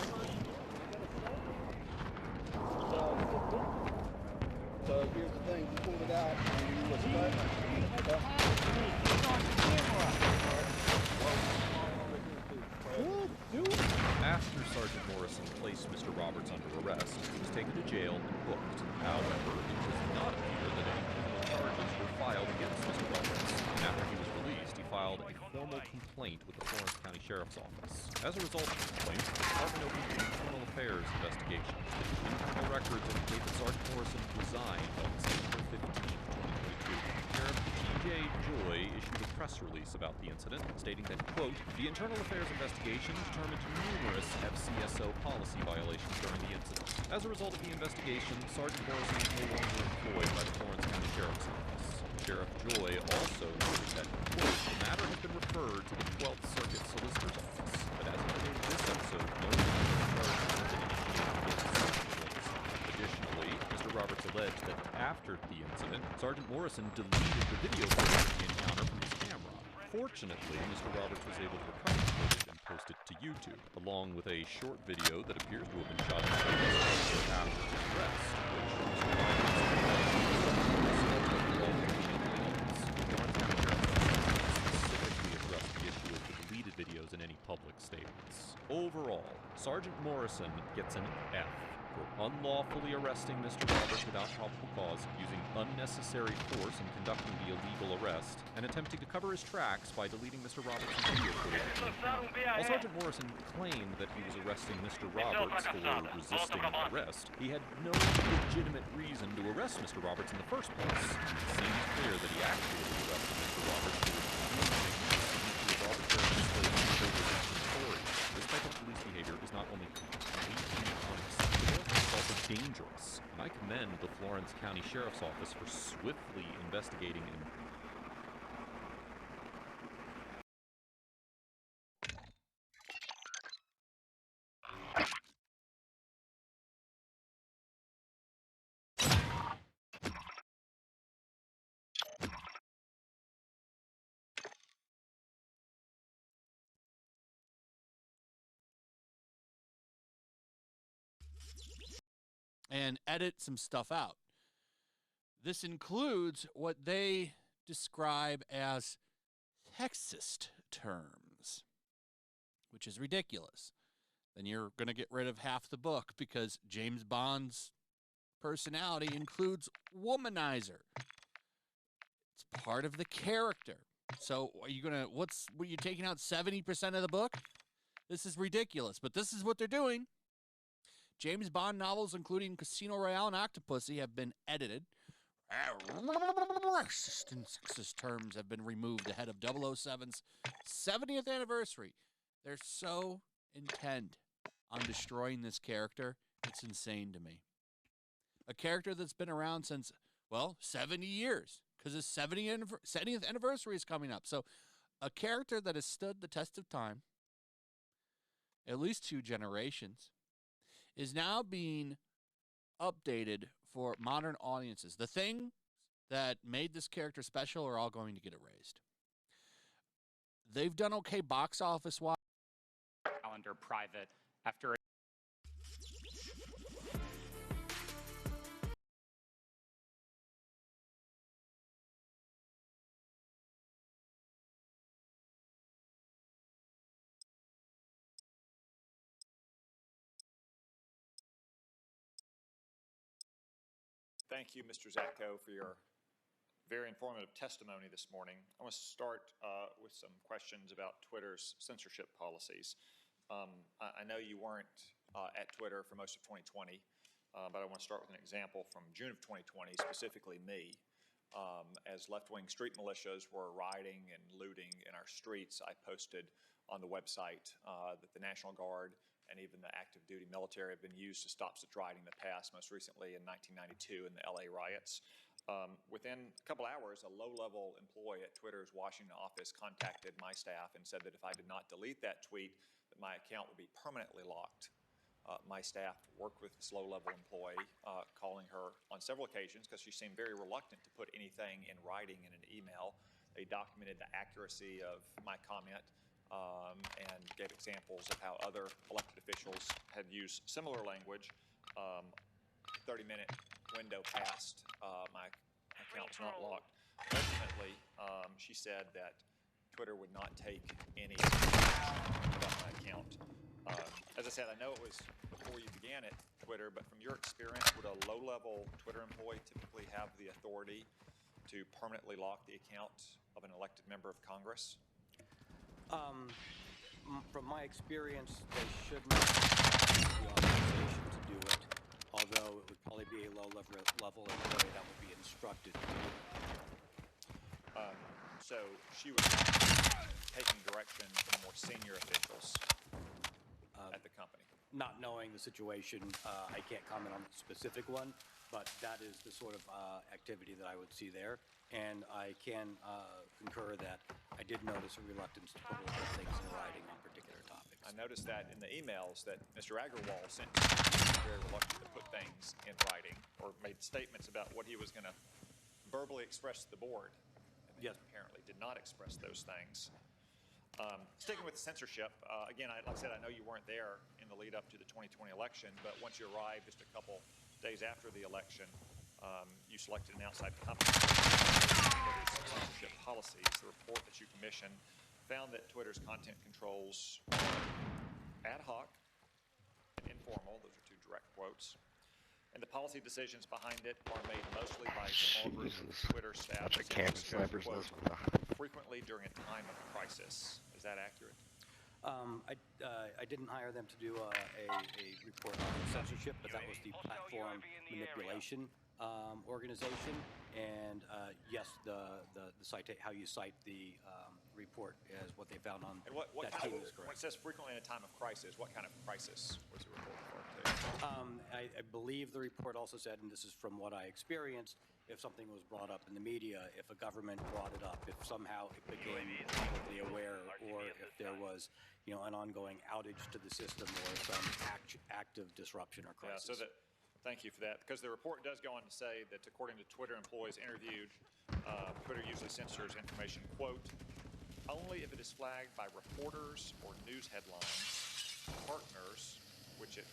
So here's the thing, you pulled it out and you was After Sergeant Morrison placed Mr. Roberts under arrest, he was taken to jail and booked. However, it does not appear that any criminal charges were filed against Mr. Roberts. After he was released, he filed a formal complaint with the Florence County Sheriff's Office. As a result of the complaint, the department opened an internal affairs investigation. Internal records indicate that Sergeant Morrison resigned on September 15, 2022. Sheriff T.J. Joy issued a press release about the incident, stating that, quote, the internal affairs investigation determined numerous FCSO policy violations during the incident. As a result of the investigation, Sergeant Morrison is no longer employed by the Florence County Sheriff's Office. Sheriff Joy also noted that, quote, the matter has been referred to the 12th Circuit Solicitor's Office, but as of the date of this episode, no charges have been initiated against Sergeant. Additionally, Mr. Roberts alleged that after the incident, Sergeant Morrison deleted the video footage of the encounter from his camera. Fortunately, Mr. Roberts was able to recover the footage and post it to YouTube, along with a short video that appears to have been shot after his arrest, which Mr. videos in any public statements. Overall, Sergeant Morrison gets an F for unlawfully arresting Mr. Roberts without probable cause, using unnecessary force in conducting the illegal arrest, and attempting to cover his tracks by deleting Mr. Roberts' video footage. While Sergeant Morrison claimed that he was arresting Mr. Roberts for resisting arrest, he had no legitimate reason to arrest Mr. Roberts in the first place. It seems clear that he actually arrested Mr. Roberts for this type of police behavior is not only completely unacceptable, it's also dangerous. And I commend the Florence County Sheriff's Office for swiftly investigating and edit some stuff out. This includes what they describe as sexist terms, which is ridiculous. Then you're going to get rid of half the book because James Bond's personality includes womanizer. It's part of the character. So are you going to, were you taking out 70% of the book? This is ridiculous, but this is what they're doing. James Bond novels, including Casino Royale and Octopussy, have been edited. Racist and sexist terms have been removed ahead of 007's 70th anniversary. They're so intent on destroying this character, it's insane to me. A character that's been around since, well, 70 years, because his 70th anniversary is coming up. So a character that has stood the test of time, at least 2 generations, is now being updated for modern audiences. The things that made this character special are all going to get erased. They've done okay box office-wise. Calendar private after. Thank you, Mr. Zatko, for your very informative testimony this morning. I want to start with some questions about Twitter's censorship policies. I know you weren't at Twitter for most of 2020, but I want to start with an example from June of 2020, specifically me. As left-wing street militias were rioting and looting in our streets, I posted on the website that the National Guard and even the active duty military have been used to stop such rioting in the past, most recently in 1992 in the LA riots. Within a couple hours, a low-level employee at Twitter's Washington office contacted my staff and said that if I did not delete that tweet, that my account would be permanently locked. My staff worked with this low-level employee, calling her on several occasions because she seemed very reluctant to put anything in writing in an email. They documented the accuracy of my comment and gave examples of how other elected officials had used similar language. 30-minute window passed. My account was not locked. Ultimately, she said that Twitter would not take any action about my account. As I said, I know it was before you began at Twitter, but from your experience, would a low-level Twitter employee typically have the authority to permanently lock the account of an elected member of Congress? From my experience, they should not have the authorization to do it, although it would probably be a low-level employee that would be instructed to do it. So she was taking direction from more senior officials at the company. Not knowing the situation, I can't comment on the specific one, but that is the sort of activity that I would see there. And I can concur that I did notice a reluctance to put a lot of things in writing on particular topics. I noticed that in the emails that Mr. Agarwal sent, he was very reluctant to put things in writing or made statements about what he was going to verbally express to the board. And yes. Apparently did not express those things. Sticking with censorship, again, like I said, I know you weren't there in the lead up to the 2020 election, but once you arrived just a couple days after the election, you selected an outside company for Twitter's censorship policies. The report that you commissioned found that Twitter's content controls ad hoc and informal, those are two direct quotes, and the policy decisions behind it are made mostly by small groups of Twitter staff, Bunch of campus snipers. quote, frequently during a time of crisis. Is that accurate? I didn't hire them to do a report on censorship, but that was the platform manipulation organization. And yes, the how you cite the report as what they found on and what that kind team of, is correct. when it says frequently in a time of crisis, what kind of crisis was the report referring to? I believe the report also said, and this is from what I experienced, if something was brought up in the media, if a government brought it up, if somehow it became publicly aware, or if there was, an ongoing outage to the system or some active disruption or crisis. Yeah, thank you for that, because the report does go on to say that according to Twitter employees interviewed, Twitter usually censors information, quote, only if it is flagged by reporters or news headlines, partners, which it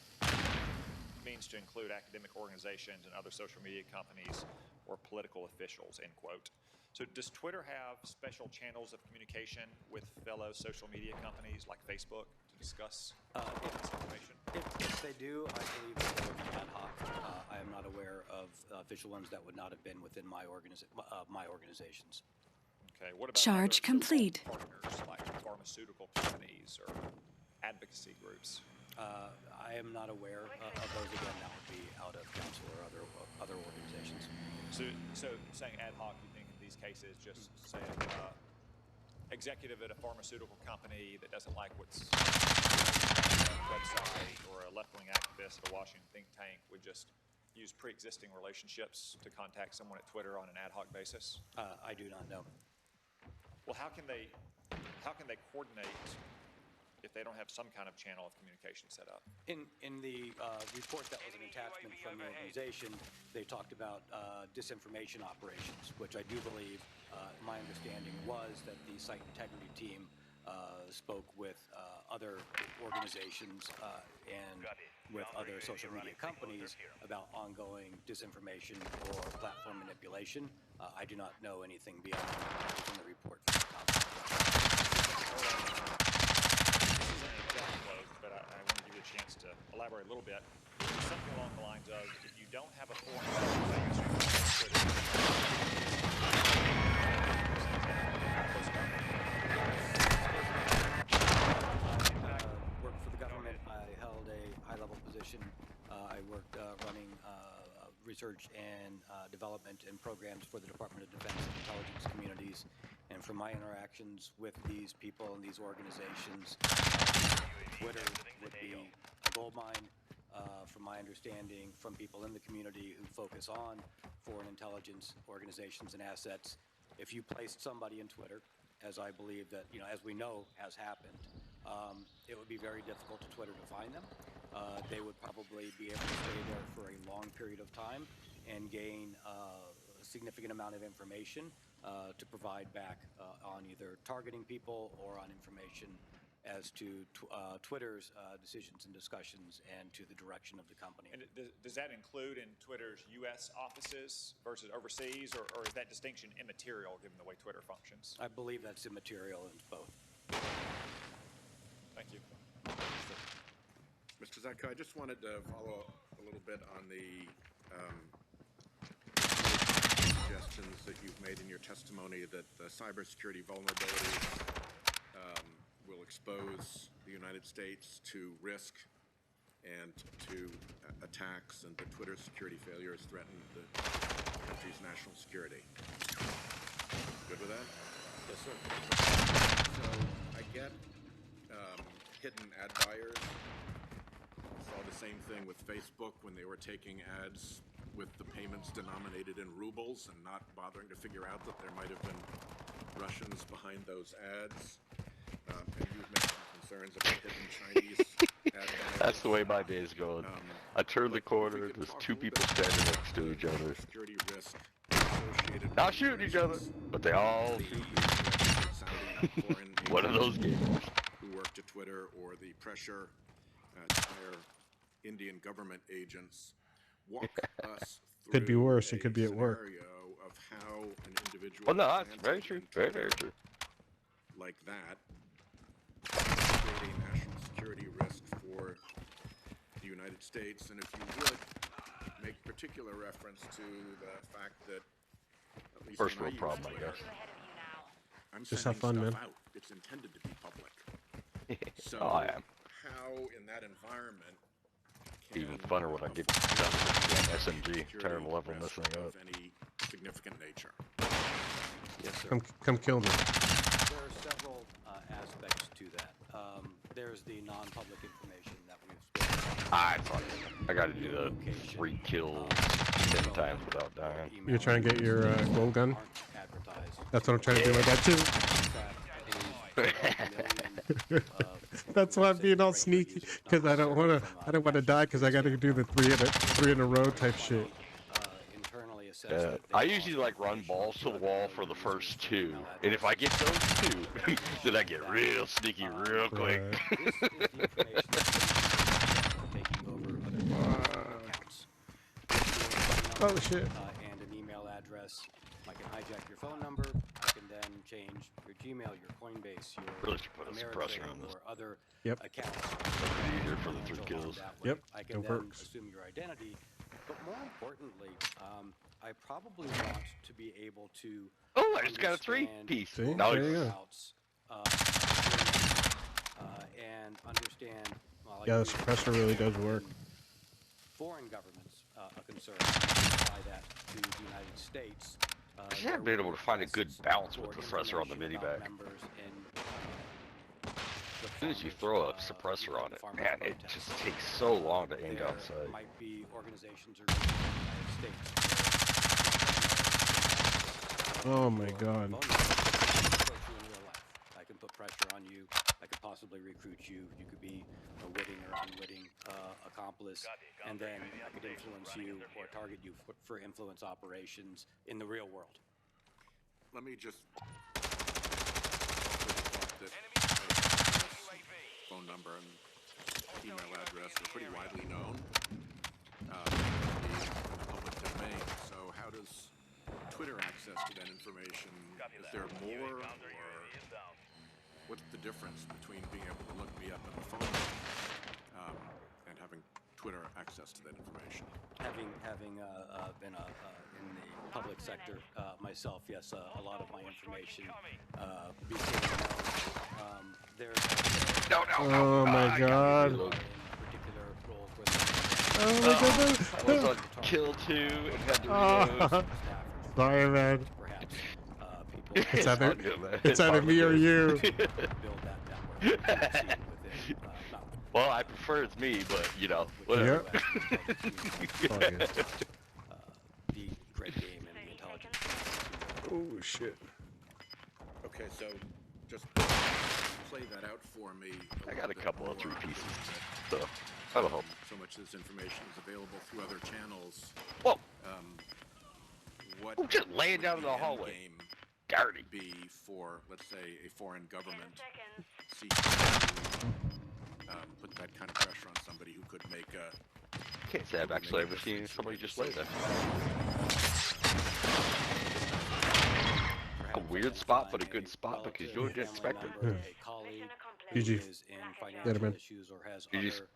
means to include academic organizations and other social media companies or political officials, end quote. So does Twitter have special channels of communication with fellow social media companies like Facebook to discuss this information? If they do, I believe that they would be ad hoc. I am not aware of official ones that would not have been within my organizations. Okay, what about Charge other complete. Partners like pharmaceutical companies or advocacy groups? I am not aware of those. Again, that would be out of council or other organizations. So saying ad hoc, you think in these cases, just say executive at a pharmaceutical company that doesn't like what's on the website, or a left-wing activist at a Washington think tank would just use pre-existing relationships to contact someone at Twitter on an ad hoc basis? I do not know. Well, how can they coordinate if they don't have some kind of channel of communication set up? In the report that was an attachment from the organization, they talked about disinformation operations, which I do believe, my understanding was that the site integrity team spoke with other organizations and with other social media companies about ongoing disinformation or platform manipulation. I do not know anything beyond what was in the report. But I want to give you a chance to elaborate a little bit. Something along the lines of, if you don't have a foreign worked for the government. I held a high-level position. I worked running research and development and programs for the Department of Defense and intelligence communities. And from my interactions with these people and these organizations, Twitter would be a goldmine. From my understanding, from people in the community who focus on foreign intelligence organizations and assets, if you placed somebody in Twitter, as I believe that, as we know has happened, it would be very difficult to Twitter to find them. They would probably be able to stay there for a long period of time and gain a significant amount of information to provide back on either targeting people or on information as to Twitter's decisions and discussions and to the direction of the company. And does that include in Twitter's U.S. offices versus overseas, or is that distinction immaterial given the way Twitter functions? I believe that's immaterial in both. Thank you. Mr. Zatko, I just wanted to follow up a little bit on the suggestions that you've made in your testimony that the cybersecurity vulnerabilities will expose the United States to risk and to attacks, and that Twitter's security failures threaten the country's national security. Good with that? Yes, sir. So I get hidden ad buyers. Saw the same thing with Facebook when they were taking ads with the payments denominated in rubles and not bothering to figure out that there might have been Russians behind those ads. And you've mentioned concerns about hidden Chinese ad buyers. That's the way my day's going. I turn the corner, there's two people standing next to each other. Security risk associated Not shooting each other, but they all shoot. One of those games. Who worked at Twitter, or the pressure to hire Indian government agents. Walk us through Could be worse. It could be at work. scenario of how an individual Well, no, that's very true. Very, very true. like that create a national security risk for the United States. And if you would make particular reference to the fact that at least First when I world use problem, I Twitter, guess. I'm Just sending have fun, stuff man. out. It's intended to be public. So Oh, I am. how in that environment Even funner when I get done with that SMG, trying to level this thing up. of any significant nature? Yes, sir. Come kill me. There are several aspects to that. There's the non-public information that we've spoken about. I gotta do the 3 kills 10 times without dying. You're trying to get your gold gun? That's what I'm trying to do with that too. That's why I'm being all sneaky, because I don't want to die, because I got to do the three in a row type shit. I usually like run balls to the wall for the first 2, and if I get those 2, then I get real sneaky real quick. Oh shit. And an email address. I can hijack your phone number. I can then change your Gmail, your Coinbase, your Really should put a suppressor Ameritrade, on this. or other Yep. accounts. Easier for the 3 kills. Yep, I can it then works. assume your identity, but more importantly, I probably want to be able to. Oh, I just got a 3-piece. See? Now There you go. routes, and understand. Well, Yeah, the like suppressor really does work. foreign governments are concerned, apply that to the United States. I just haven't been able to find a good balance with the suppressor on the mini-bag. As soon as you throw a suppressor on it, man, it just takes so long to aim down sight. Might be organizations or groups in the United States. Oh my god. I can put pressure on you. I could possibly recruit you. You could be a witting or unwitting accomplice, and then I could influence you or target you for influence operations in the real world. Let me just phone number and email address are pretty widely known in the public domain. So how does Twitter access to that information? Is there more, or what's the difference between being able to look me up on the phone and having Twitter access to that information? Having been in the public sector myself, yes, a lot of my information became known. There's Oh my god. Oh my goodness. I was on kill 2 and had to reload. Sorry, man. It's all either, good, man. it's either me or you. Well, I prefer it's me, but you know, whatever. The great game and the intelligence. Oh shit. Okay, so just play that out for me. I got a couple of 3 pieces, so that'll help. So much of this information is available through other channels. Whoa! What I'm just laying down in the hallway. Dirty. Be for, let's say, a foreign government seeking to put that kind of pressure on somebody who could make a. Can't say I've actually ever seen somebody just lay there. A weird spot, but a good spot because you wouldn't expect it. GG. Is in financial issues or has GG's. other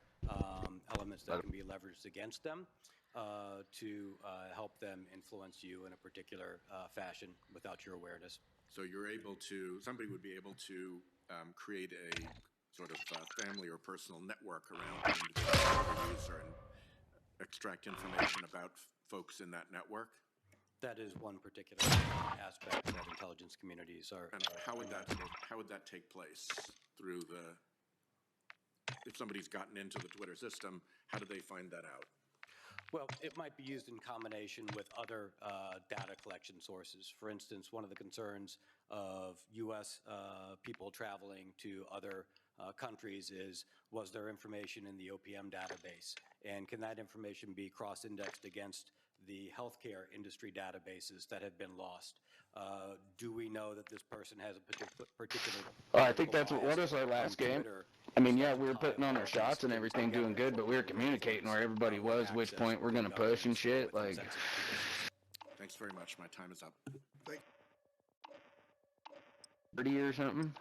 elements that can be leveraged against them. to help them influence you in a particular fashion without your awareness. So you're able to, somebody would be able to create a sort of family or personal network around an individual user and extract information about folks in that network? That is one particular aspect that intelligence communities are. And how would that take place through the? If somebody's gotten into the Twitter system, how do they find that out? Well, it might be used in combination with other data collection sources. For instance, one of the concerns of U.S. People traveling to other countries is, was there information in the OPM database? And can that information be cross-indexed against the healthcare industry databases that have been lost? Do we know that this person has a particular I think that's what is our last game. I mean, yeah, we were putting on our shots and everything, doing good, but we were communicating where everybody was, which point we're going to push and shit. Like, Thanks very much. My time is up. 30 or something.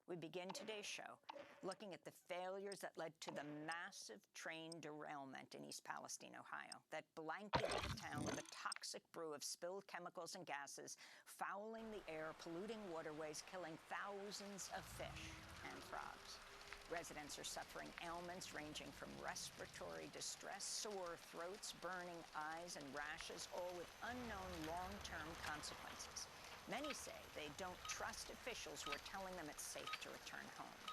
We begin today's show looking at the failures that led to the massive train derailment in East Palestine, Ohio, that blanketed the town with a toxic brew of spilled chemicals and gases, fouling the air, polluting waterways, killing thousands of fish and frogs. Residents are suffering ailments ranging from respiratory distress, sore throats, burning eyes, and rashes, all with unknown long-term consequences. Many say they don't trust officials who are telling them it's safe to return home.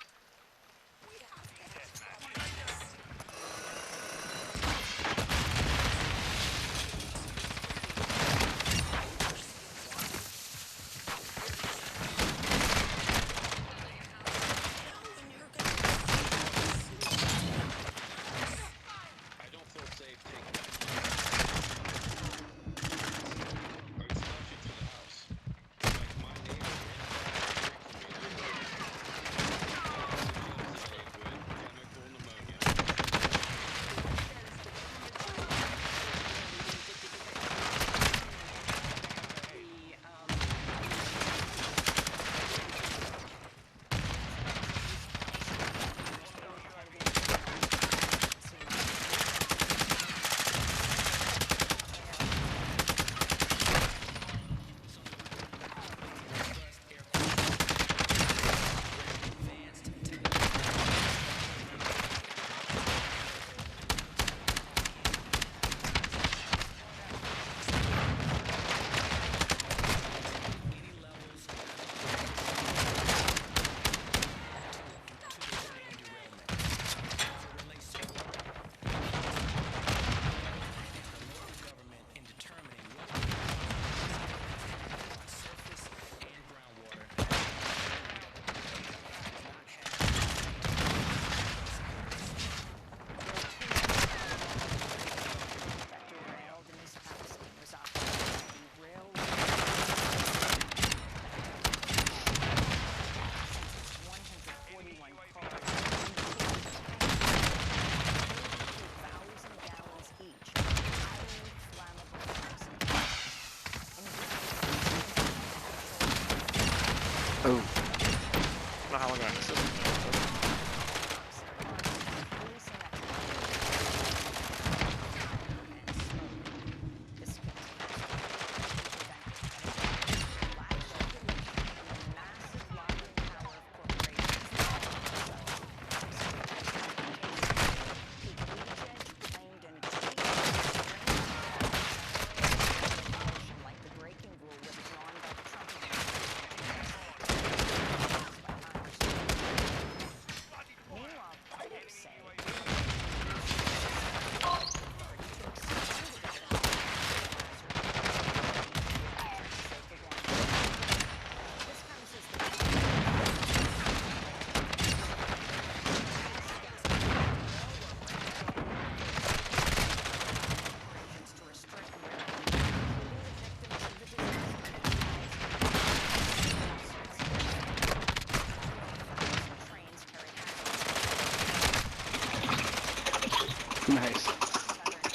Nice.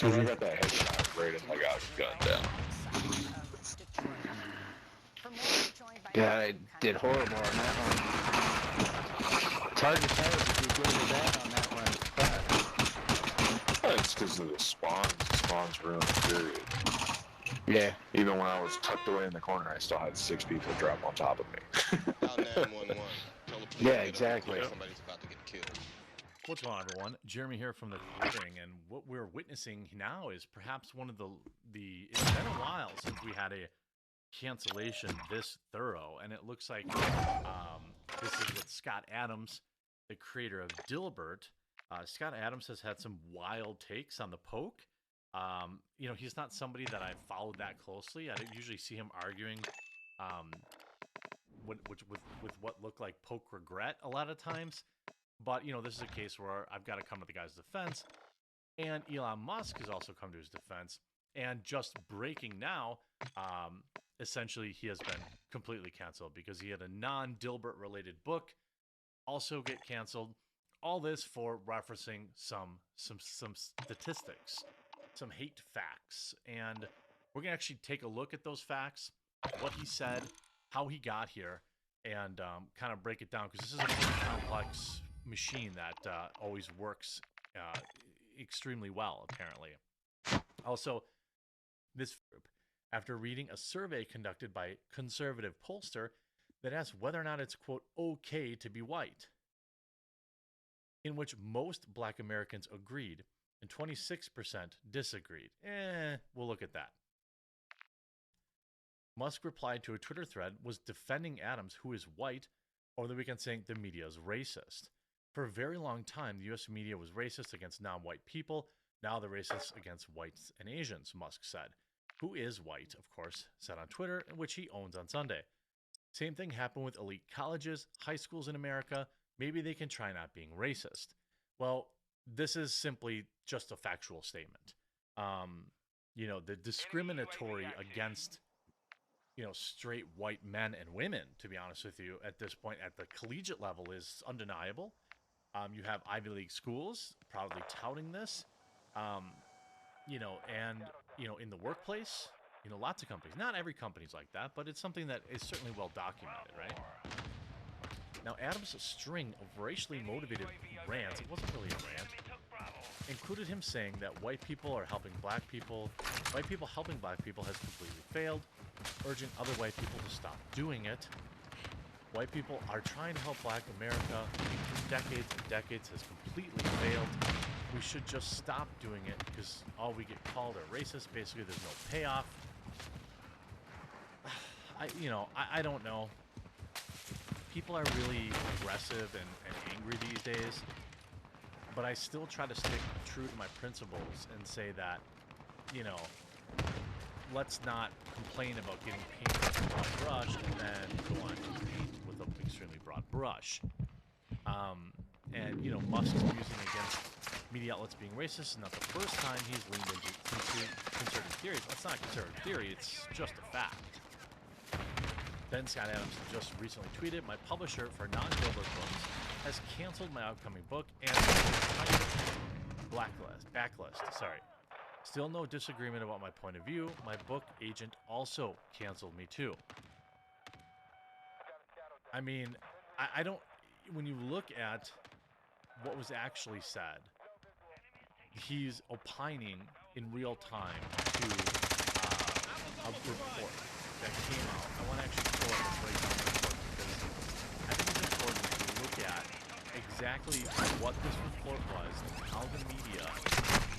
I got that headshot right in my guy's gun down. God, I did horrible on that one. hard to tell if you're good or bad on that one. It's because of the spawns. The spawns ruined, period. Yeah. Even when I was tucked away in the corner, I still had 6 people drop on top of me. Dial 911. Tell the police Yeah, to get exactly. up. Somebody's about to get killed. What's going on, everyone? Jeremy here from the Quartering, and what we're witnessing now is perhaps one of the. It's been a while since we had a cancellation this thorough, and it looks like this is with Scott Adams, the creator of Dilbert. Scott Adams has had some wild takes on the poke. You know, he's not somebody that I've followed that closely. I don't usually see him arguing with what look like poke regret a lot of times. But, you know, this is a case where I've got to come to the guy's defense. And Elon Musk has also come to his defense. And just breaking now, essentially he has been completely canceled because he had a non-Dilbert related book also get canceled. All this for referencing some statistics, some hate facts. And we're going to actually take a look at those facts, what he said, how he got here, and kind of break it down because this is a pretty complex machine that always works extremely well, apparently. Also, this group, after reading a survey conducted by conservative pollster that asked whether or not it's, quote, okay to be white, in which most black Americans agreed and 26% disagreed. We'll look at that. Musk replied to a Twitter thread, was defending Adams, who is white, over the weekend saying the media is racist. For a very long time, the U.S. media was racist against non-white people. Now they're racist against whites and Asians, Musk said. Who is white, of course, said on Twitter, which he owns on Sunday. Same thing happened with elite colleges, high schools in America. Maybe they can try not being racist. Well, this is simply just a factual statement. You know, the discriminatory against, you know, straight white men and women, to be honest with you, at this point at the collegiate level is undeniable. You have Ivy League schools proudly touting this, you know, and, you know, in the workplace, you know, lots of companies, not every company's like that, but it's something that is certainly well documented, right? Now, Adams' string of racially motivated rants, it wasn't really a rant, included him saying that white people are helping black people, white people helping black people has completely failed, urging other white people to stop doing it. White people are trying to help black America for decades and decades has completely failed. We should just stop doing it because all we get called are racist. Basically, there's no payoff. I don't know. People are really aggressive and angry these days, but I still try to stick true to my principles and say that, you know, let's not complain about getting painted with a broad brush and then go on to paint with an extremely broad brush. And, you know, Musk's musing against media outlets being racist is not the first time he's leaned into conservative theories. Well, it's not conservative theory, it's just a fact. Then Scott Adams just recently tweeted, my publisher for non-Dilbert books has canceled my upcoming book and backlist. Still no disagreement about my point of view. My book agent also canceled me too. I mean, I don't, when you look at what was actually said, he's opining in real time to a report that came out. I want to actually pull up and break down the report because I think it's important to look at exactly what this report was and how the media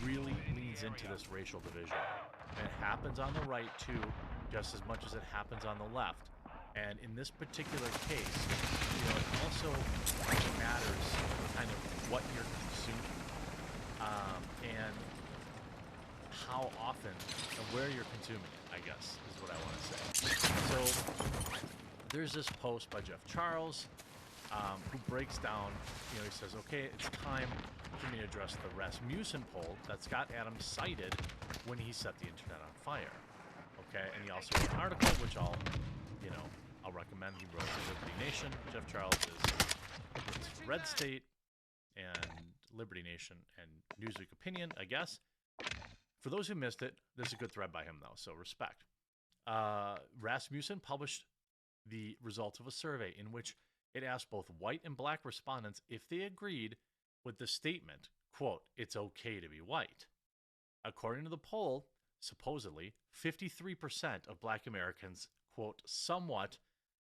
really leans into this racial division. And it happens on the right too, just as much as it happens on the left. And in this particular case, you know, it also matters kind of what you're consuming and how often and where you're consuming it, I guess, is what I want to say. So there's this post by Jeff Charles who breaks down, you know, he says, okay, it's time for me to address the Rasmussen poll that Scott Adams cited when he set the internet on fire. Okay, and he also wrote an article, which I'll recommend. He wrote in Liberty Nation. Jeff Charles is Red State and Liberty Nation and Newsweek Opinion, I guess. For those who missed it, this is a good thread by him, though, so respect. Rasmussen published the results of a survey in which It asked both white and black respondents if they agreed with the statement, quote, "It's okay to be white." According to the poll, supposedly, 53% of black Americans, quote, "somewhat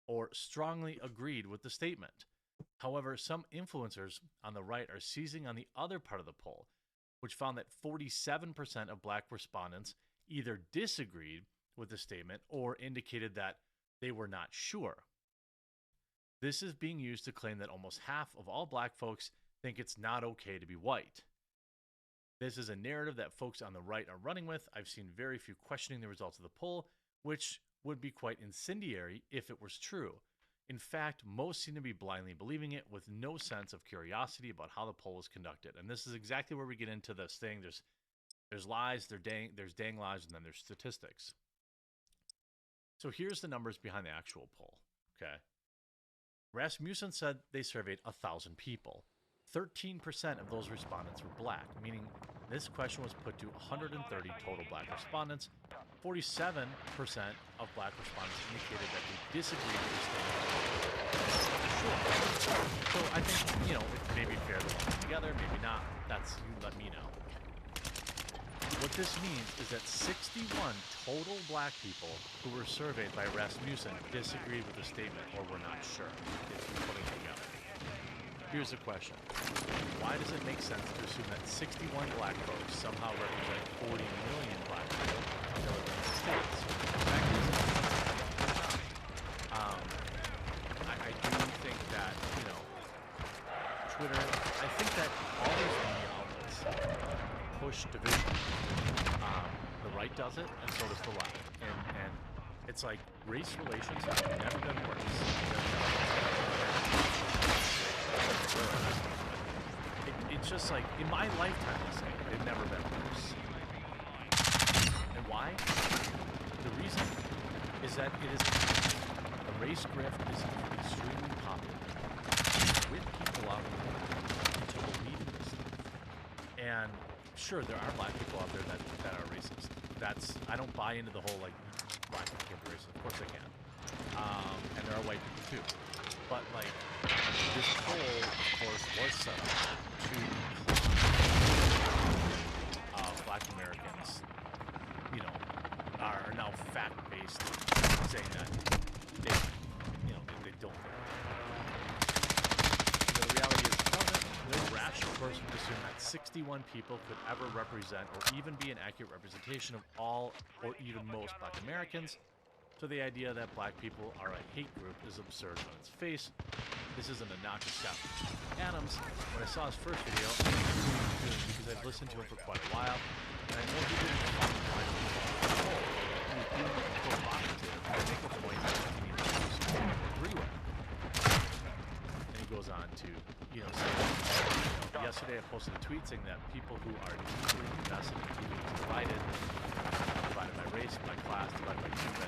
or strongly agreed with the statement." However, some influencers on the right are seizing on the other part of the poll, which found that 47% of black respondents either disagreed with the statement or indicated that they were not sure. This is being used to claim that almost half of all black folks think it's not okay to be white. This is a narrative that folks on the right are running with. I've seen very few questioning the results of the poll, which would be quite incendiary if it was true. In fact, most seem to be blindly believing it with no sense of curiosity about how the poll was conducted. And this is exactly where we get into this thing. There's lies, there's dang lies, and then there's statistics. So here's the numbers behind the actual poll, okay? Rasmussen said they surveyed 1,000 people. 13% of those respondents were black, meaning this question was put to 130 total black respondents. 47% of black respondents indicated that they disagreed with the statement. Sure. So I think, you know, it may be fair to lump them together, maybe not. That's, you let me know. What this means is that 61 total black people who were surveyed by Rasmussen disagreed with the statement or were not sure if you put it together. Here's the question. Why does it make sense to assume that 61 black folks somehow represent 40 million black people in the United States? I do think that, you know, Twitter, I think that all these media outlets push division. The right does it, and so does the left. And it's like race relations have never been worse. It's just like, in my lifetime, they've never been worse. And why? The reason is that it is the race grift is extremely popular with people out there to believe in this stuff. And sure, there are black people out there that are racist. I don't buy into the whole, like, black people can't be racist. Of course they can. And there are white people too. But, like, this poll, of course, was set up to black Americans, you know, are now fact-based, saying that they, you know, they don't. The reality is, no rational person would assume that 61 people could ever represent or even be an accurate representation of all or even most black Americans. So the idea that black people are a hate group is absurd on its face. This isn't a knock to Scott Adams. When I saw his first video, I was because I've listened to him for quite a while, and I know he didn't find the right of he was being provocative and make a point that he agree with. And he goes on to, you know, say that, yesterday I posted a tweet saying that people who are deeply invested in being divided by race, by class, divided by gender,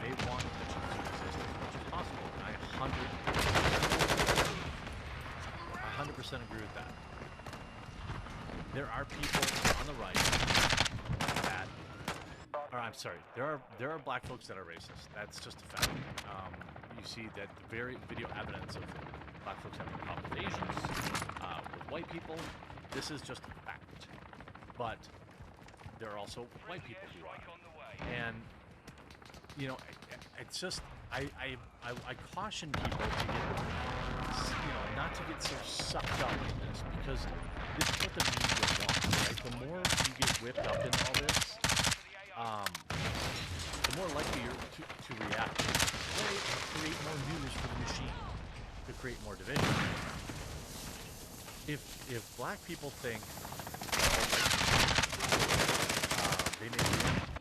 they want the truth to exist as much as possible. And I 100% agree with that. There are people on the right that, or I'm sorry, there are black folks that are racist. That's just a fact. You see that very video evidence of black folks having problems with Asians, with white people. This is just a fact. But there are also white people who are. And, you know, it's just, I caution people to get, you know, not to get so sucked up in this, because this is what the media wants, right? The more you get whipped up in all this, the more likely you're to react. To create more news for the machine, to create more division. If black people think they may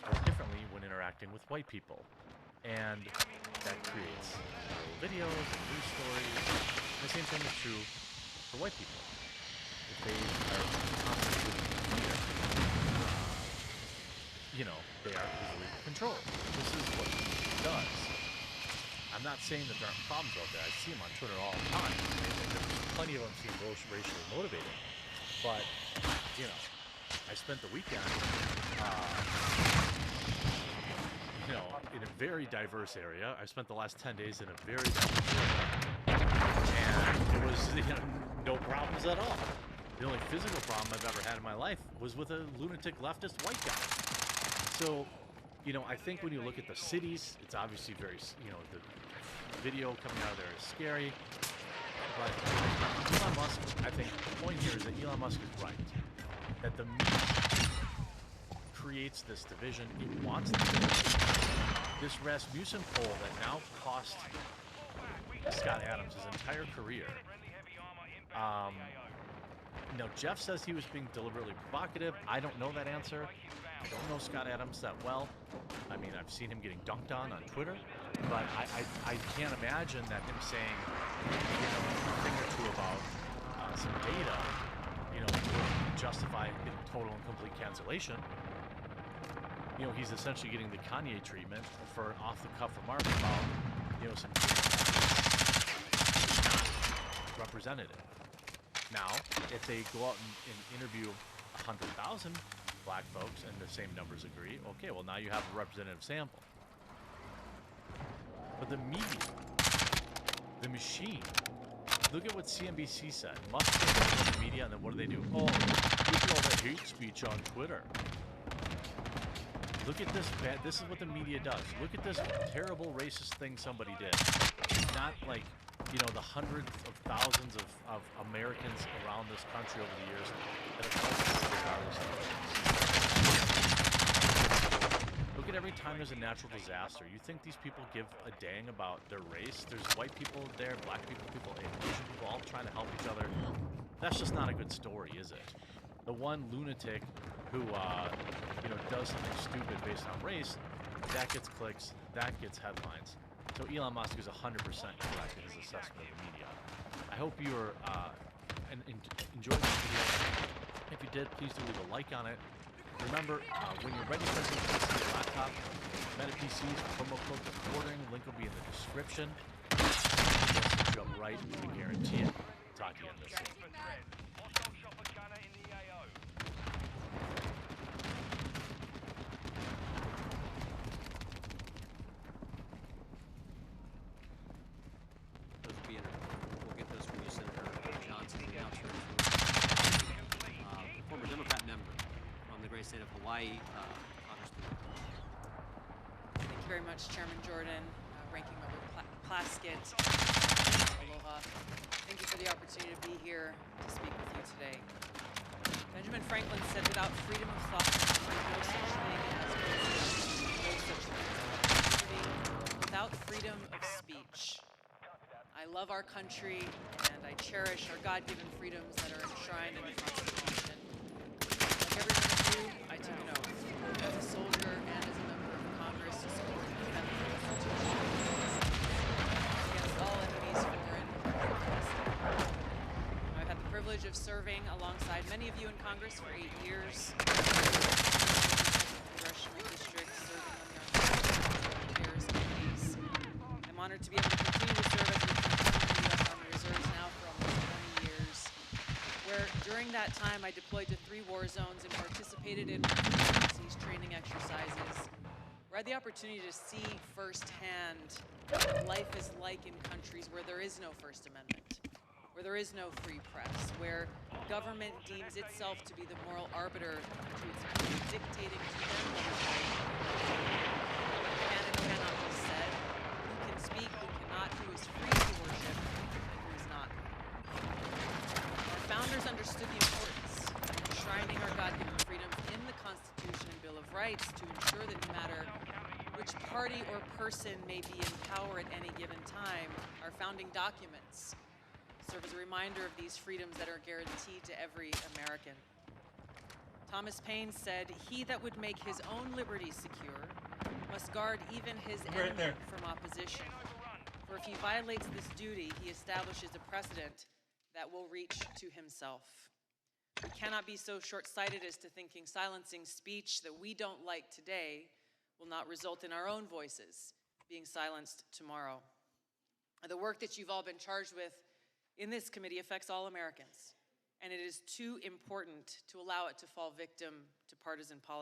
react differently when interacting with white people, and that creates videos and news stories. And the same thing is true for white people. If they are constantly media, you know, they are easily controlled. This is what it does. I'm not saying that there aren't problems out there. I see them on Twitter all the time. There's plenty of them seem racially motivated. But, you know, I spent the weekend, you know, in a very diverse area. I spent the last 10 days in a very diverse area. It was no problems at all. The only physical problem I've ever had in my life was with a lunatic leftist white guy. So, I think when you look at the cities, it's obviously very, the video coming out of there is scary. But Elon Musk, I think the point here is that Elon Musk is right. That the media creates this division. It wants the division. This Rasmussen poll that now cost Scott Adams his entire career. Jeff says he was being deliberately provocative. I don't know that answer. I don't know Scott Adams that well. I mean, I've seen him getting dunked on Twitter, but I can't imagine that him saying a thing or two about some data, would justify total and complete cancellation. He's essentially getting the Kanye treatment for an off-the-cuff remark about, some not representative. Now, if they go out and interview 100,000 black folks and the same numbers agree, okay, well now you have a representative sample. But the media, the machine, look at what CNBC said. Musk said the media, and then what do? Oh, look at all that hate speech on Twitter. Look at this. This is what the media does. Look at this terrible racist thing somebody did. It's not like, the hundreds of thousands of Americans around this country over the years that have felt regardless of race. Look at every time there's a natural disaster. You think these people give a dang about their race? There's white people there, black people, Asian people, all trying to help each other. That's just not a good story, is it? The one lunatic who, does something stupid based on race, that gets clicks, that gets headlines. So Elon Musk is 100% correct in his assessment of the media. I hope you enjoyed this video. If you did, please do leave a like on it. Remember, when you're ready for a PC or laptop, Meta PCs, promo code ordering, link will be in the description. We'll set you up right, we guarantee it. Talk to you again soon. We'll get those from you, Senator Johnson, the outskirts. Former Democrat member from the great state of Hawaii, Congressman. Thank you very much, Chairman Jordan, Ranking Member Plaskett. Aloha. Thank you for the opportunity to be here to speak with you today. Benjamin Franklin said, without freedom of thought, there is no such thing as liberty. Without freedom of speech. I love our country, and I cherish our God-given freedoms that are enshrined in the Constitution. Like every one of you, I took an oath, as a soldier and as a member of Congress, to support and defend the Constitution against all enemies, foreign and domestic. I've had the privilege of serving alongside many of you in Congress for 8 years. Congressional districts, serving on the Affairs committees. I'm honored to be able to continue to serve as a Reserves now for almost 20 years, where during that time I deployed to 3 war zones and participated in overseas training exercises, where I had the opportunity to see firsthand what life is like in countries where there is no First Amendment, where there is no free press, where government deems itself to be the moral arbiter to its people, dictating to them what is right. Can and cannot be said, who can speak, who cannot, who is free to worship, founders understood the importance of enshrining our God-given freedoms in the Constitution and Bill of Rights to ensure that no matter which party or person may be in power at any given time, our founding documents serve as a reminder of these freedoms that are guaranteed to every American. Thomas Paine said, "He that would make his own liberty secure must guard even his enemy from opposition. For if he violates this duty, he establishes a precedent that will reach to himself." We cannot be so short-sighted as to thinking silencing speech that we don't like today will not result in our own voices being silenced tomorrow. The work that you've all been charged with in this committee affects all Americans, and it is too important to allow it to fall victim to partisan politics.